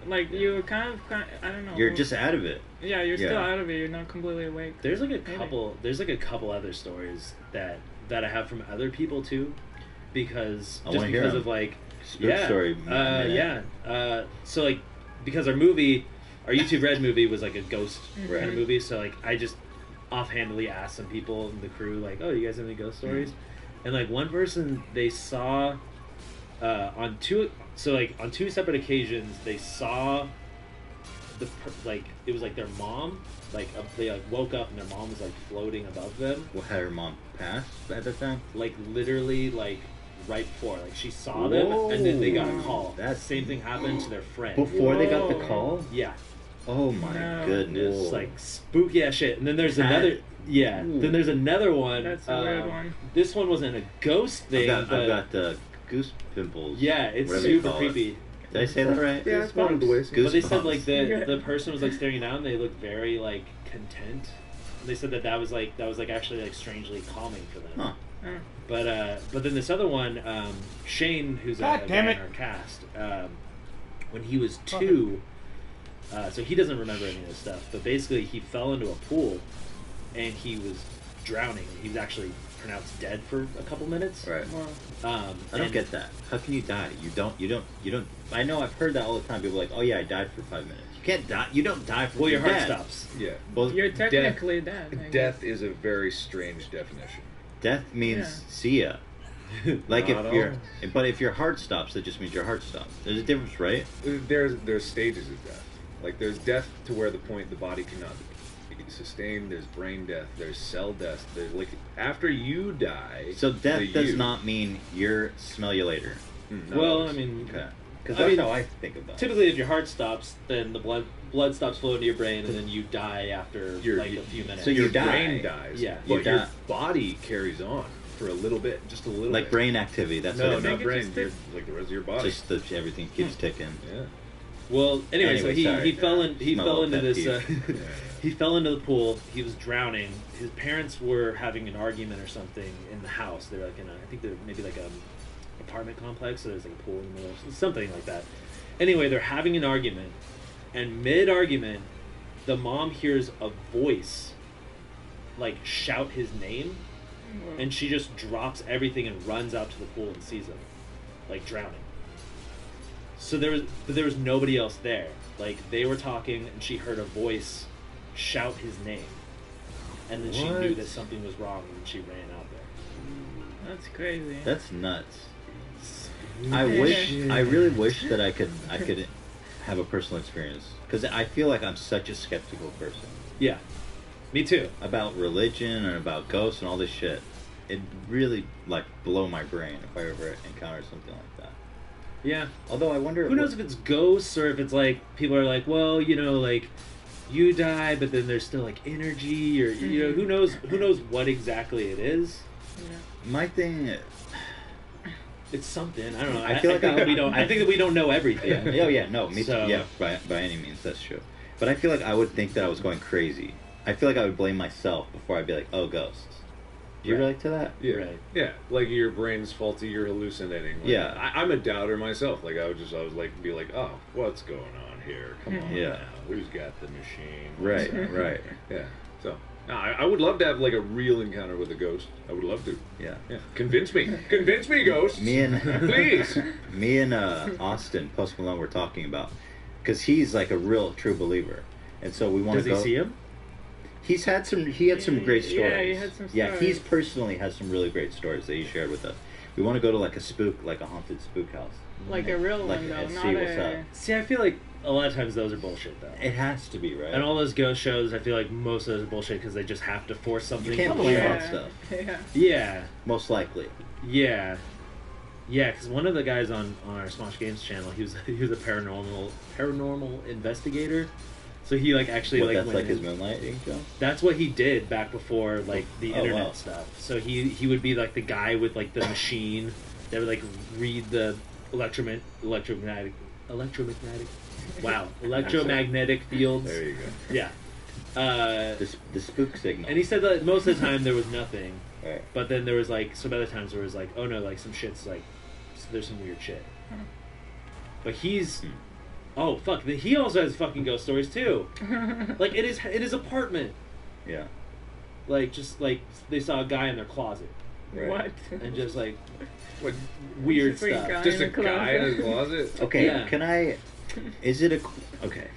like you kind of I don't know. You're just out of it. Yeah, you're still out of it. You're not completely awake. There's like a couple. There's like a couple other stories that I have from other people too, because of like story. So like because our YouTube Red movie was like a ghost kind of movie, so like I just offhandedly asked some people in the crew like, oh, you guys have any ghost stories? And like one person they saw on two separate occasions they saw it was like their mom, like they like woke up and their mom was like floating above them. Well, had her mom passed at that time? Like literally like right before, like she saw them and then they got a call. That same thing happened to their friend before they got the call. Yeah. Oh my goodness! It's like spooky ass shit. And then there's another. Yeah. Then there's another one. That's a weird one. This one wasn't a ghost thing. I've got goose pimples. Yeah, it's super creepy. Did I say that right? Yeah, it's one of the ways. But they said like the person was like staring down. They looked very like content. They said that was actually like strangely calming for them. Huh. But then this other one, Shane, who's a guy in our cast, when he was 2, so he doesn't remember any of this stuff. But basically, he fell into a pool, and he was drowning. He was actually pronounced dead for a couple minutes. Right. I don't get that. How can you die? You don't. I know I've heard that all the time. People are like, oh yeah, I died for 5 minutes. You can't die. You don't die for. Well, your heart dead. Stops. Yeah. Well, you're technically dead. Death is a very strange definition. Death means see ya. Like if your heart stops, that just means your heart stops. There's a difference, right? There's stages of death. Like there's death to where the body cannot be sustained. There's brain death. There's cell death. There's like after you die. So death does not mean you're smell you later. Well, I mean, because that's how I think about it. Typically, if your heart stops, then the blood stops flowing to your brain, and then you die after like a few minutes. So your brain dies. Yeah, but your body carries on for a little bit, just a little. Like bit. brain activity. That's what not brain. Like the rest of your body. Just everything keeps ticking. Yeah. Well, anyway, so he fell into this. He fell into the pool. He was drowning. His parents were having an argument or something in the house. They're like I think they're maybe like a apartment complex, so there's like a pool in the middle, something like that. Anyway, they're having an argument, and mid-argument, the mom hears a voice like shout his name, and she just drops everything and runs out to the pool and sees him, like drowning. So there was nobody else there. Like they were talking, and she heard a voice shout his name, and then she knew that something was wrong, and she ran out there. That's crazy. That's nuts. I really wish that I could have a personal experience because I feel like I'm such a skeptical person. Yeah, me too. About religion and about ghosts and all this shit. It really like blow my brain if I ever encounter something like that. Yeah. Although I wonder. Who knows if it's ghosts or if it's like people are like, well, you know, like you die, but then there's still like energy, or you know, who knows what exactly it is. Yeah. My thing. It's something. I don't know. I feel like we don't. I think that we don't know everything. Yeah. Oh yeah. No. Me too. Yeah. By any means, that's true. But I feel like I would think that I was going crazy. I feel like I would blame myself before I'd be like, "Oh, ghosts." Do you relate to that? Yeah. Right. Yeah. Like your brain's faulty. You're hallucinating. Like, yeah. I'm a doubter myself. Like I was like be like, "Oh, what's going on here? Come on. Yeah. Now. Who's got the machine?" Right. Right. Yeah. So. No, I would love to have like a real encounter with a ghost. I would love to. Yeah. Convince me, ghosts. Please. Me and Austin Post Malone were talking about because he's like a real true believer, and so we want to go. Does he see him? He had some great stories. Yeah, he had some stories. Yeah, he's personally has some really great stories that he shared with us. We want to go to like a haunted spook house. Like a real one, though, and not see what's a... up. See, I feel like a lot of times those are bullshit, though. It has to be, right? And all those ghost shows, I feel like most of those are bullshit because they just have to force something. You can't blame on stuff. Yeah. Yeah. Most likely. Yeah. Yeah, because one of the guys on our Smosh Games channel, he was a paranormal investigator. So he like actually what, like that's went like his moonlighting show. That's what he did back before like the internet wow. stuff. So he would be like the guy with like the machine that would like read the electromagnetic fields. There you go. Yeah. The spook signal. And he said that most of the time there was nothing. Right. But then there was like some other times where it was like, oh no, like some shit's like, there's some weird shit. But he's, oh fuck, he also has fucking ghost stories too. Like in his apartment. Yeah. Like just like they saw a guy in their closet. Right. What? And just like what weird Just a stuff. guy Just in a a guy in closet. his closet. Okay. Yeah. Can I? Is it okay?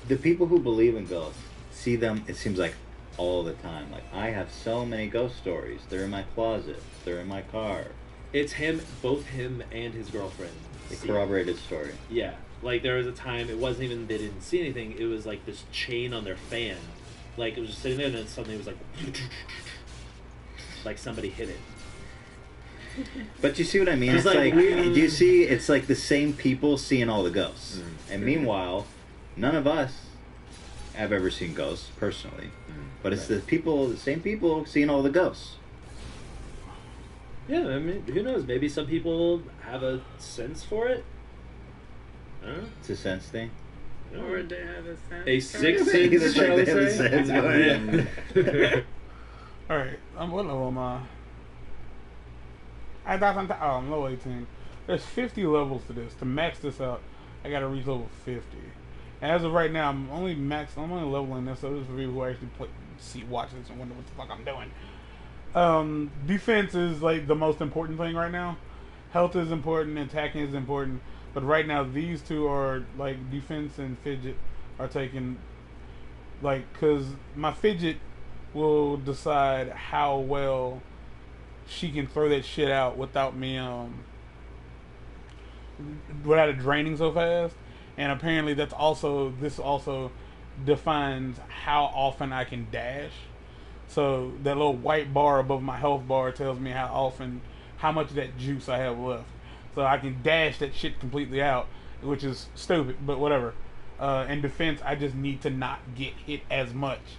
The people who believe in ghosts see them. It seems like all the time. Like I have so many ghost stories. They're in my closet. They're in my car. It's both him and his girlfriend. A corroborated story. Yeah. Like there was a time it wasn't even they didn't see anything. It was like this chain on their fan. Like it was just sitting there and then suddenly it was like somebody hit it. But you see what I mean? It's It's like like, do you see? It's like the same people seeing all the ghosts, and meanwhile, none of us have ever seen ghosts personally. But it's the same people seeing all the ghosts. Yeah, I mean, who knows? Maybe some people have a sense for it. I don't know. It's a sense thing. Or they have a sense. A sixth sense, It's like shall they we have a say? sense going. All right, what level am I? I'm level 18. There's 50 levels to this. To max this out, I gotta reach level 50. And as of right now, I'm only leveling this. So this is for people who actually watch this and wonder what the fuck I'm doing. Defense is like the most important thing right now. Health is important. Attacking is important. But right now, these two are like defense and fidget are taking because my fidget will decide how well she can throw that shit out without me without it draining so fast. And apparently this also defines how often I can dash. So that little white bar above my health bar tells me how much of that juice I have left. So I can dash that shit completely out, which is stupid, but whatever. In defense, I just need to not get hit as much.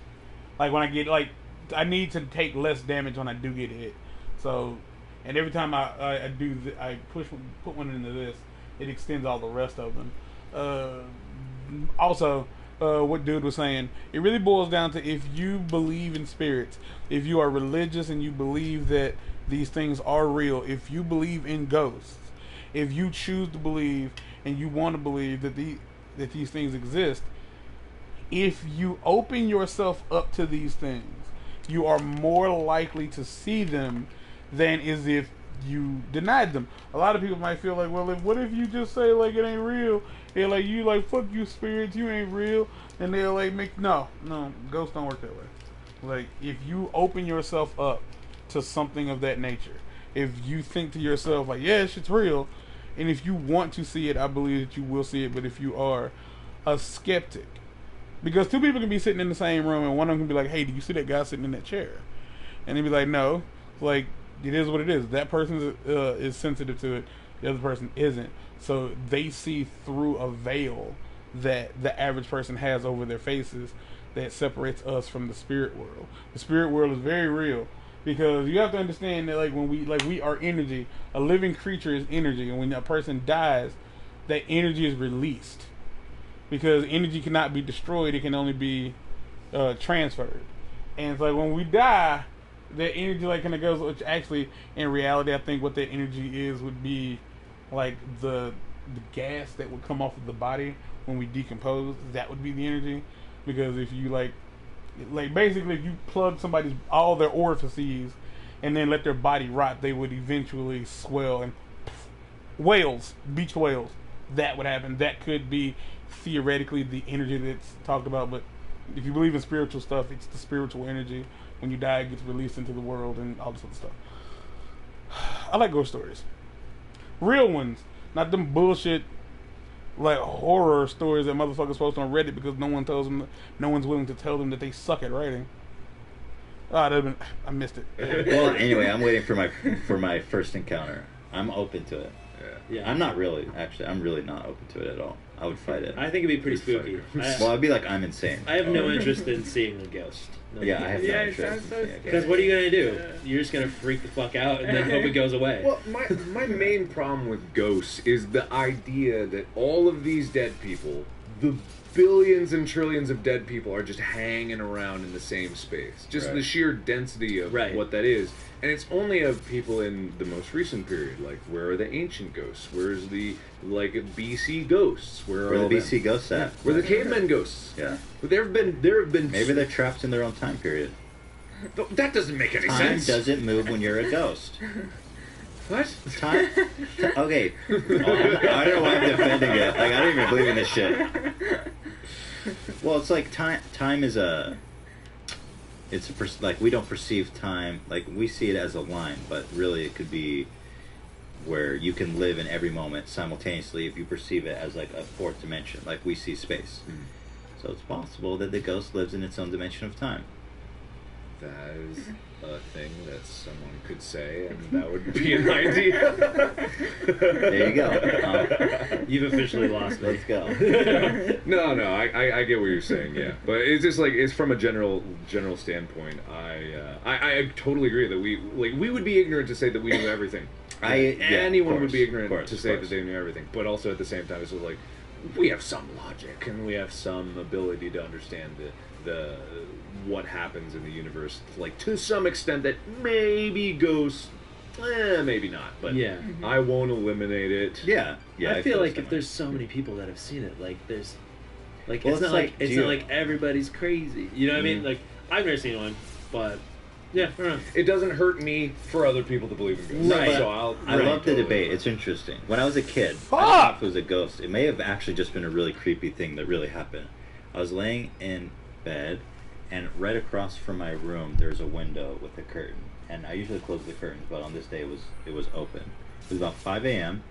Like when I get I need to take less damage when I do get hit. So, and every time I put one into this, it extends all the rest of them. Also, what dude was saying, it really boils down to if you believe in spirits, if you are religious and you believe that these things are real, if you believe in ghosts, if you choose to believe and you want to believe that these things exist, if you open yourself up to these things, you are more likely to see them than is if you denied them. A lot of people might feel like, well, what if you just say like it ain't real? They're like, you like, fuck you spirits, you ain't real. And they're like, no, ghosts don't work that way. Like, if you open yourself up to something of that nature, if you think to yourself like, yeah, shit's real, And if you want to see it, I believe that you will see it. But if you are a skeptic, because two people can be sitting in the same room and one of them can be like, hey, do you see that guy sitting in that chair? And they'd be like, no. Like, it is what it is. That person is sensitive to it. The other person isn't. So they see through a veil that the average person has over their faces that separates us from the spirit world. The spirit world is very real, because you have to understand that when we are energy. A living creature is energy, and when a person dies, that energy is released, because energy cannot be destroyed. It can only be transferred. And it's like when we die, that energy kind of goes, which actually in reality I think what that energy is would be like the gas that would come off of the body when we decompose. That would be the energy. Because if you basically if you plug somebody's all their orifices and then let their body rot, they would eventually swell and whales, beach whales, that would happen. That could be theoretically the energy that's talked about. But if you believe in spiritual stuff, it's the spiritual energy. When you die, it gets released into the world and all this other stuff. I like ghost stories, real ones, not them bullshit horror stories that motherfuckers post on Reddit because no one's willing to tell them that they suck at writing. I missed it. Well, anyway, I'm waiting for my first encounter. I'm open to it. Yeah. I'm not really, actually. I'm really not open to it at all. I would fight it. I think it'd be pretty spooky. Well, I'd be like, I'm insane. I have no interest in seeing a ghost. I have no interest. Because what are you gonna do? You're just gonna freak the fuck out and then hope it goes away. Well, my main problem with ghosts is the idea that all of these dead people, the billions and trillions of dead people, are just hanging around in the same space. Just the sheer density of what that is. And it's only of people in the most recent period. Like, where are the ancient ghosts? Where's the, BC ghosts? Where are the BC ghosts at? Where are the cavemen ghosts? Yeah. But there have been... Maybe they're trapped in their own time period. That doesn't make any sense. Time doesn't move when you're a ghost. What? Time? Okay. I don't know why I'm defending it. I don't even believe in this shit. Well, it's like time is a... we don't perceive time, we see it as a line, but really it could be where you can live in every moment simultaneously if you perceive it as a fourth dimension, like we see space. So it's possible that the ghost lives in its own dimension of time. That is a thing that someone could say, and that would be an idea. There you go. You've officially lost me. Let's go. No, I get what you're saying, yeah. But it's just it's from a general standpoint. I totally agree that we would be ignorant to say that we knew everything. Anyone would be ignorant to say that they knew everything. But also at the same time, it's just we have some logic and we have some ability to understand the what happens in the universe, to some extent, that maybe ghosts, maybe not, but I won't eliminate it. Yeah. I feel like if there's so many people that have seen it, there's it's not like everybody's crazy. You know what I mean? I've never seen one, but yeah, I don't know. It doesn't hurt me for other people to believe in ghosts. Right. So I love the debate. It's interesting. When I was a kid, I don't know if it was a ghost. It may have actually just been a really creepy thing that really happened. I was laying in bed, and right across from my room there's a window with a curtain, and I usually close the curtains, but on this day it was open. It was about 5 a.m.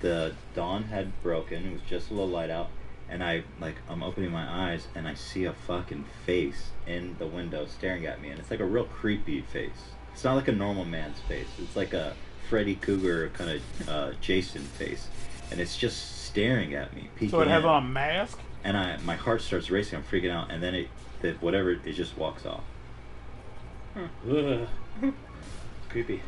The dawn had broken. It was just a little light out, and I'm opening my eyes and I see a fucking face in the window staring at me, and it's a real creepy face. It's not like a normal man's face. It's like a Freddy Krueger kind of Jason face, and it's just staring at me. So it has on a mask? And my heart starts racing. I'm freaking out, and then it just walks off. Creepy.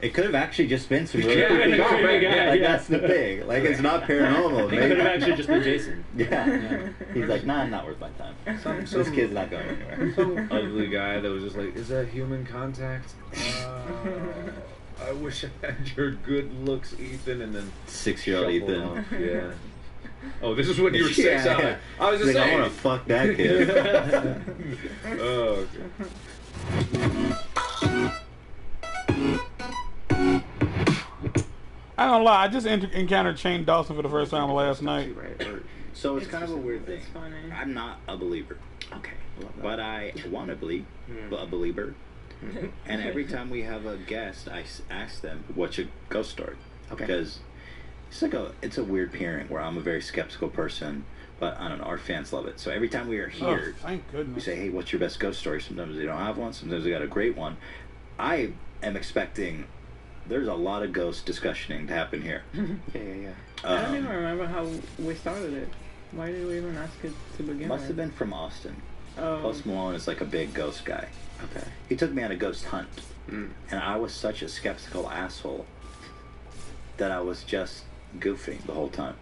It could have actually just been some really creepy shit. That's the thing. It's not paranormal. It could have actually just been Jason. Yeah. He's like, nah, not worth my time. This kid's not going anywhere. Some ugly guy that was just is that human contact? I wish I had your good looks, Ethan. And then 6-year-old Ethan. Off. Yeah. Oh, this is when you were 6. Yeah. I was just saying. I want to fuck that kid. Oh, okay. I don't lie. I just encountered Shane Dawson for the first time last night. So it's kind of a weird thing. It's funny. I'm not a believer. Okay. But I want to believe. A believer. And every time we have a guest, I ask them, what's your ghost story? Okay. Because it's a weird pairing where I'm a very skeptical person, but I don't know, our fans love it. So every time we are here, thank goodness, we say, hey, what's your best ghost story? Sometimes they don't have one, sometimes they got a great one. I am expecting there's a lot of ghost discussioning to happen here. Yeah. I don't even remember how we started it. Why did we even ask it to begin with? Must have been from Austin. Oh. Post Malone is like a big ghost guy. Okay. He took me on a ghost hunt, and I was such a skeptical asshole that I was just goofing the whole time.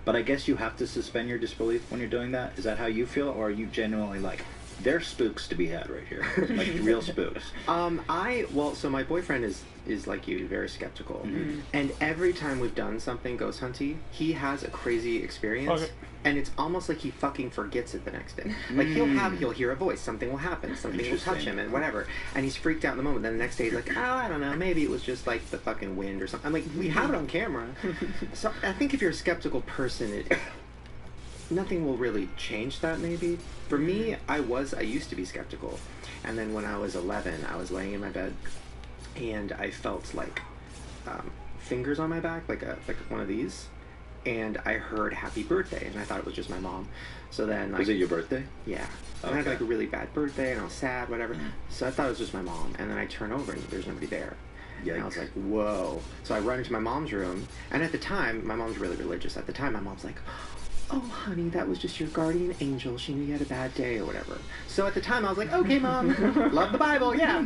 But I guess you have to suspend your disbelief when you're doing that. Is that how you feel, or are you genuinely like, there's spooks to be had right here, like real spooks? So my boyfriend is like you, very skeptical, and every time we've done something ghost hunty, he has a crazy experience, and it's almost like he fucking forgets it the next day. Like he'll hear a voice, something will happen, something will touch him, and whatever, and he's freaked out in the moment. Then the next day he's like, oh, I don't know, maybe it was just like the fucking wind or something. I'm like, we have it on camera. So I think if you're a skeptical person, nothing will really change that. Maybe for me, I used to be skeptical, and then when I was 11, I was laying in my bed, and I felt like fingers on my back, like one of these, and I heard "Happy Birthday," and I thought it was just my mom. So then, was it your birthday? Yeah. And I had like a really bad birthday, and I was sad, whatever. So I thought it was just my mom, and then I turn over, and there's nobody there. Yikes. And I was like, whoa. So I run into my mom's room, and at the time, my mom's really religious. At the time, my mom's like, oh, honey, that was just your guardian angel. She knew you had a bad day or whatever. So at the time, I was like, okay, Mom, love the Bible, yeah.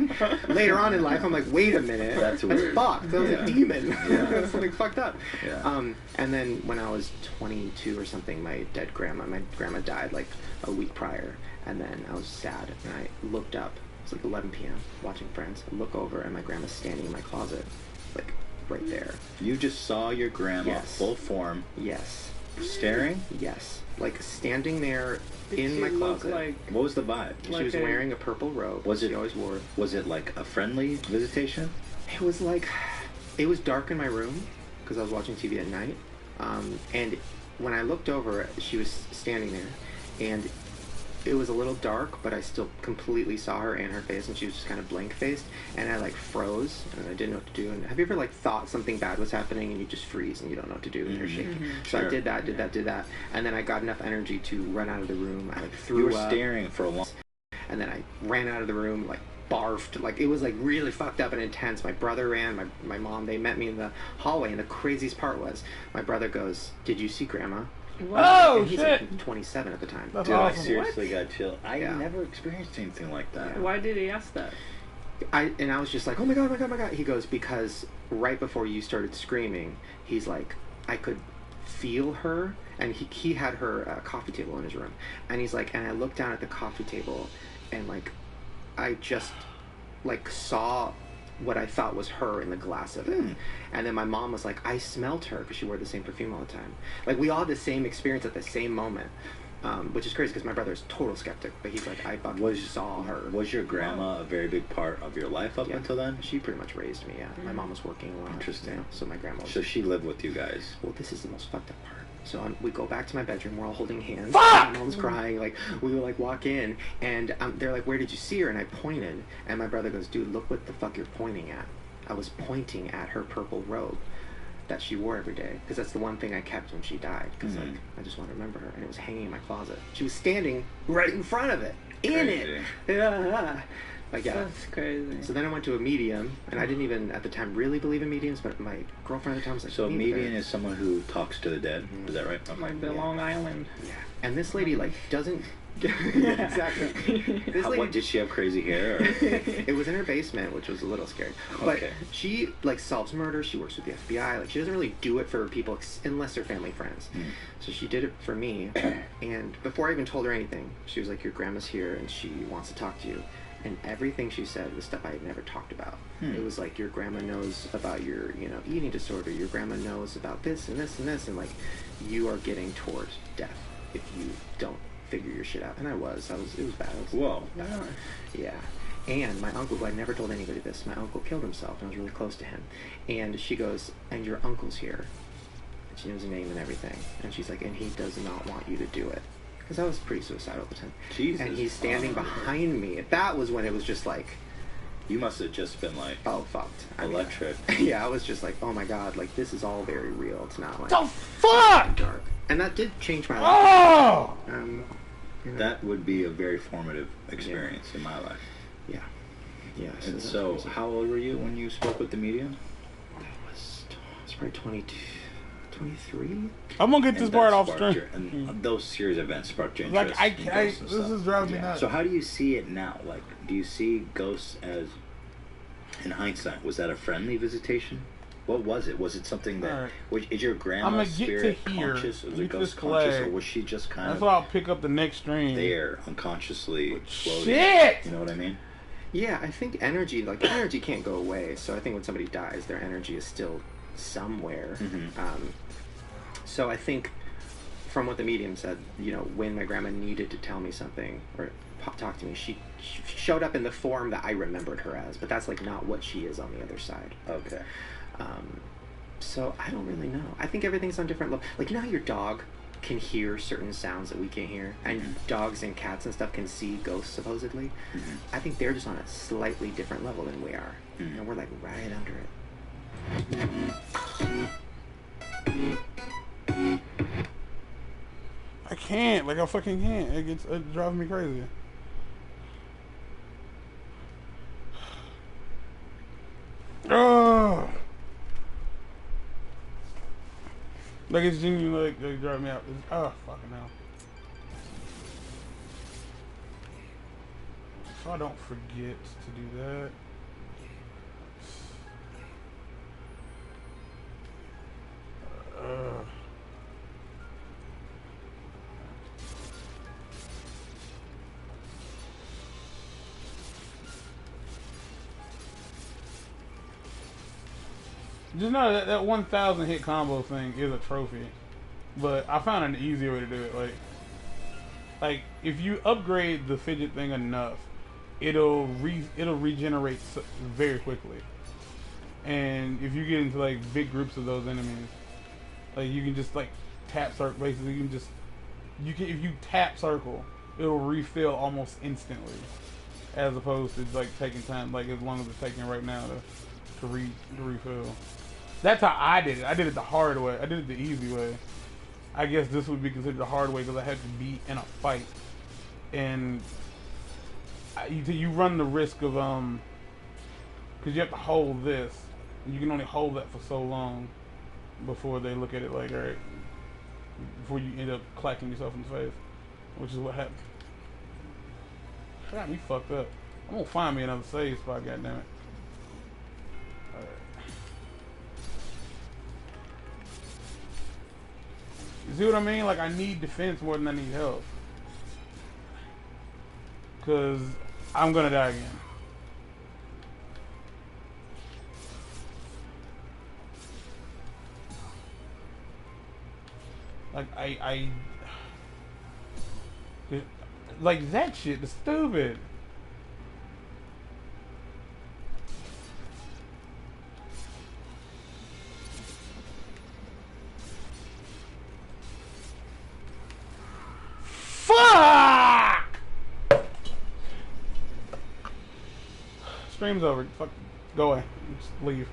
Later on in life, I'm like, wait a minute. That's fucked. That was a demon. That's something fucked up. Yeah. And then when I was 22 or something, my grandma died like a week prior. And then I was sad, and I looked up. It was like 11 p.m., watching Friends. I look over, and my grandma's standing in my closet, like, right there. You just saw your grandma full form. Yes. Staring? Yes. Like standing there in my closet. What was the vibe? She was wearing a purple robe. She always wore it. Was it like a friendly visitation? It was dark in my room because I was watching TV at night. And when I looked over, she was standing there, and it was a little dark, but I still completely saw her and her face, and she was just kind of blank-faced, and I like froze, and I didn't know what to do. And have you ever like thought something bad was happening, and you just freeze, and you don't know what to do, and you're shaking? So I did that, and then I got enough energy to run out of the room. I like threw up. You were staring for a long, and then I ran out of the room, like barfed, like it was like really fucked up and intense. My brother ran, my mom, they met me in the hallway, and the craziest part was my brother goes, "Did you see Grandma?" Oh, he's shit! Like 27 at the time. Dude, awesome. I seriously got chill. I never experienced anything like that. Why did he ask that? I was just like, oh my god, oh my god, oh my god. He goes, because right before you started screaming, he's like, I could feel her, and he had her coffee table in his room, and he's like, and I looked down at the coffee table, and like, I just like saw what I thought was her in the glass of it. And then my mom was like, I smelled her, because she wore the same perfume all the time. Like, we all had the same experience at the same moment, which is crazy because my brother is total skeptic, but he's like, I fucking saw her. Was your grandma a very big part of your life up until then? She pretty much raised me, My mom was working a lot. Interesting. You know, so my grandma was... So she lived with you guys. Well, this is the most fucked up part. So we go back to my bedroom, we're all holding hands. Fuck! My mom's crying, like, we would like walk in, and they're like, where did you see her? And I pointed, and my brother goes, dude, look what the fuck you're pointing at. I was pointing at her purple robe that she wore every day, because that's the one thing I kept when she died, because like, I just want to remember her, and it was hanging in my closet. She was standing right in front of it, in it. Like, yeah. That's crazy. So then I went to a medium, and I didn't even at the time really believe in mediums, but my girlfriend at the time was like, so a medium is someone who talks to the dead. Is that right? Like the Long Island. Yeah. And this lady like doesn't. Yeah, exactly. What, did she have crazy hair? Or? It was in her basement, which was a little scary. But she like solves murder. She works with the FBI. Like, she doesn't really do it for people unless they're family friends. So she did it for me. And before I even told her anything, she was like, "Your grandma's here, and she wants to talk to you." And everything she said was stuff I had never talked about. It was like, your grandma knows about your, eating disorder. Your grandma knows about this and this and this, and like, you are getting towards death if you don't figure your shit out. And it was bad. Whoa. Bad. Yeah. And my uncle, who I never told anybody this, my uncle killed himself, and I was really close to him. And she goes, and your uncle's here. And she knows his name and everything. And she's like, and he does not want you to do it. Because I was pretty suicidal at the time. Jesus. And he's standing behind me. That was when it was just like, You must have just been like, oh, fucked. Electric. Yeah, I was just like, oh my god, like, this is all very real. It's not like... The fuck? Dark. And that did change my life. Oh! You know. That would be a very formative experience in my life. Yeah. Yeah. And so, how old were you when you spoke with the medium? I was probably 22, 23. I'm gonna get this part off stream. And those series of events sparked your Like, interest. this is driving me nuts. So how do you see it now? Like, do you see ghosts as, in hindsight, was that a friendly visitation? What was it? Was it something that... Right. Is your grandma's spirit conscious? Was a ghost conscious? Or was she just kind of... That's why I'll pick up the next stream. There, unconsciously floating. Shit! You know what I mean? Yeah, I think energy can't go away. So I think when somebody dies, their energy is still somewhere. Mm-hmm. So I think, from what the medium said, you know, when my grandma needed to tell me something or talk to me, she showed up in the form that I remembered her as, but that's like not what she is on the other side. Okay. So I don't really know. I think everything's on different levels. Like, you know how your dog can hear certain sounds that we can't hear, and dogs and cats and stuff can see ghosts supposedly. I think they're just on a slightly different level than we are, and we're like right under it. I can't. Like, I fucking can't. It drives me crazy. Oh. Like, it's genuinely, like, they drive me out. Oh, fucking hell. So I don't forget to do that. Just know that 1,000 hit combo thing is a trophy, but I found an easier way to do it. Like if you upgrade the fidget thing enough, it'll regenerate very quickly. And if you get into like big groups of those enemies, like you can just like tap circle. Basically, if you tap circle, it'll refill almost instantly, as opposed to like taking time, like as long as it's taking right now to refill. That's how I did it. I did it the hard way. I did it the easy way. I guess this would be considered the hard way because I had to be in a fight, and you run the risk of because you have to hold this, and you can only hold that for so long before they look at it like, all right, before you end up clacking yourself in the face, which is what happened. Got me fucked up. I'm gonna find me another save spot, goddammit. You see what I mean? Like, I need defense more than I need health. Because I'm going to die again. Like, like, that shit is stupid. Fuck! Stream's over. Fuck. Go away. Just leave.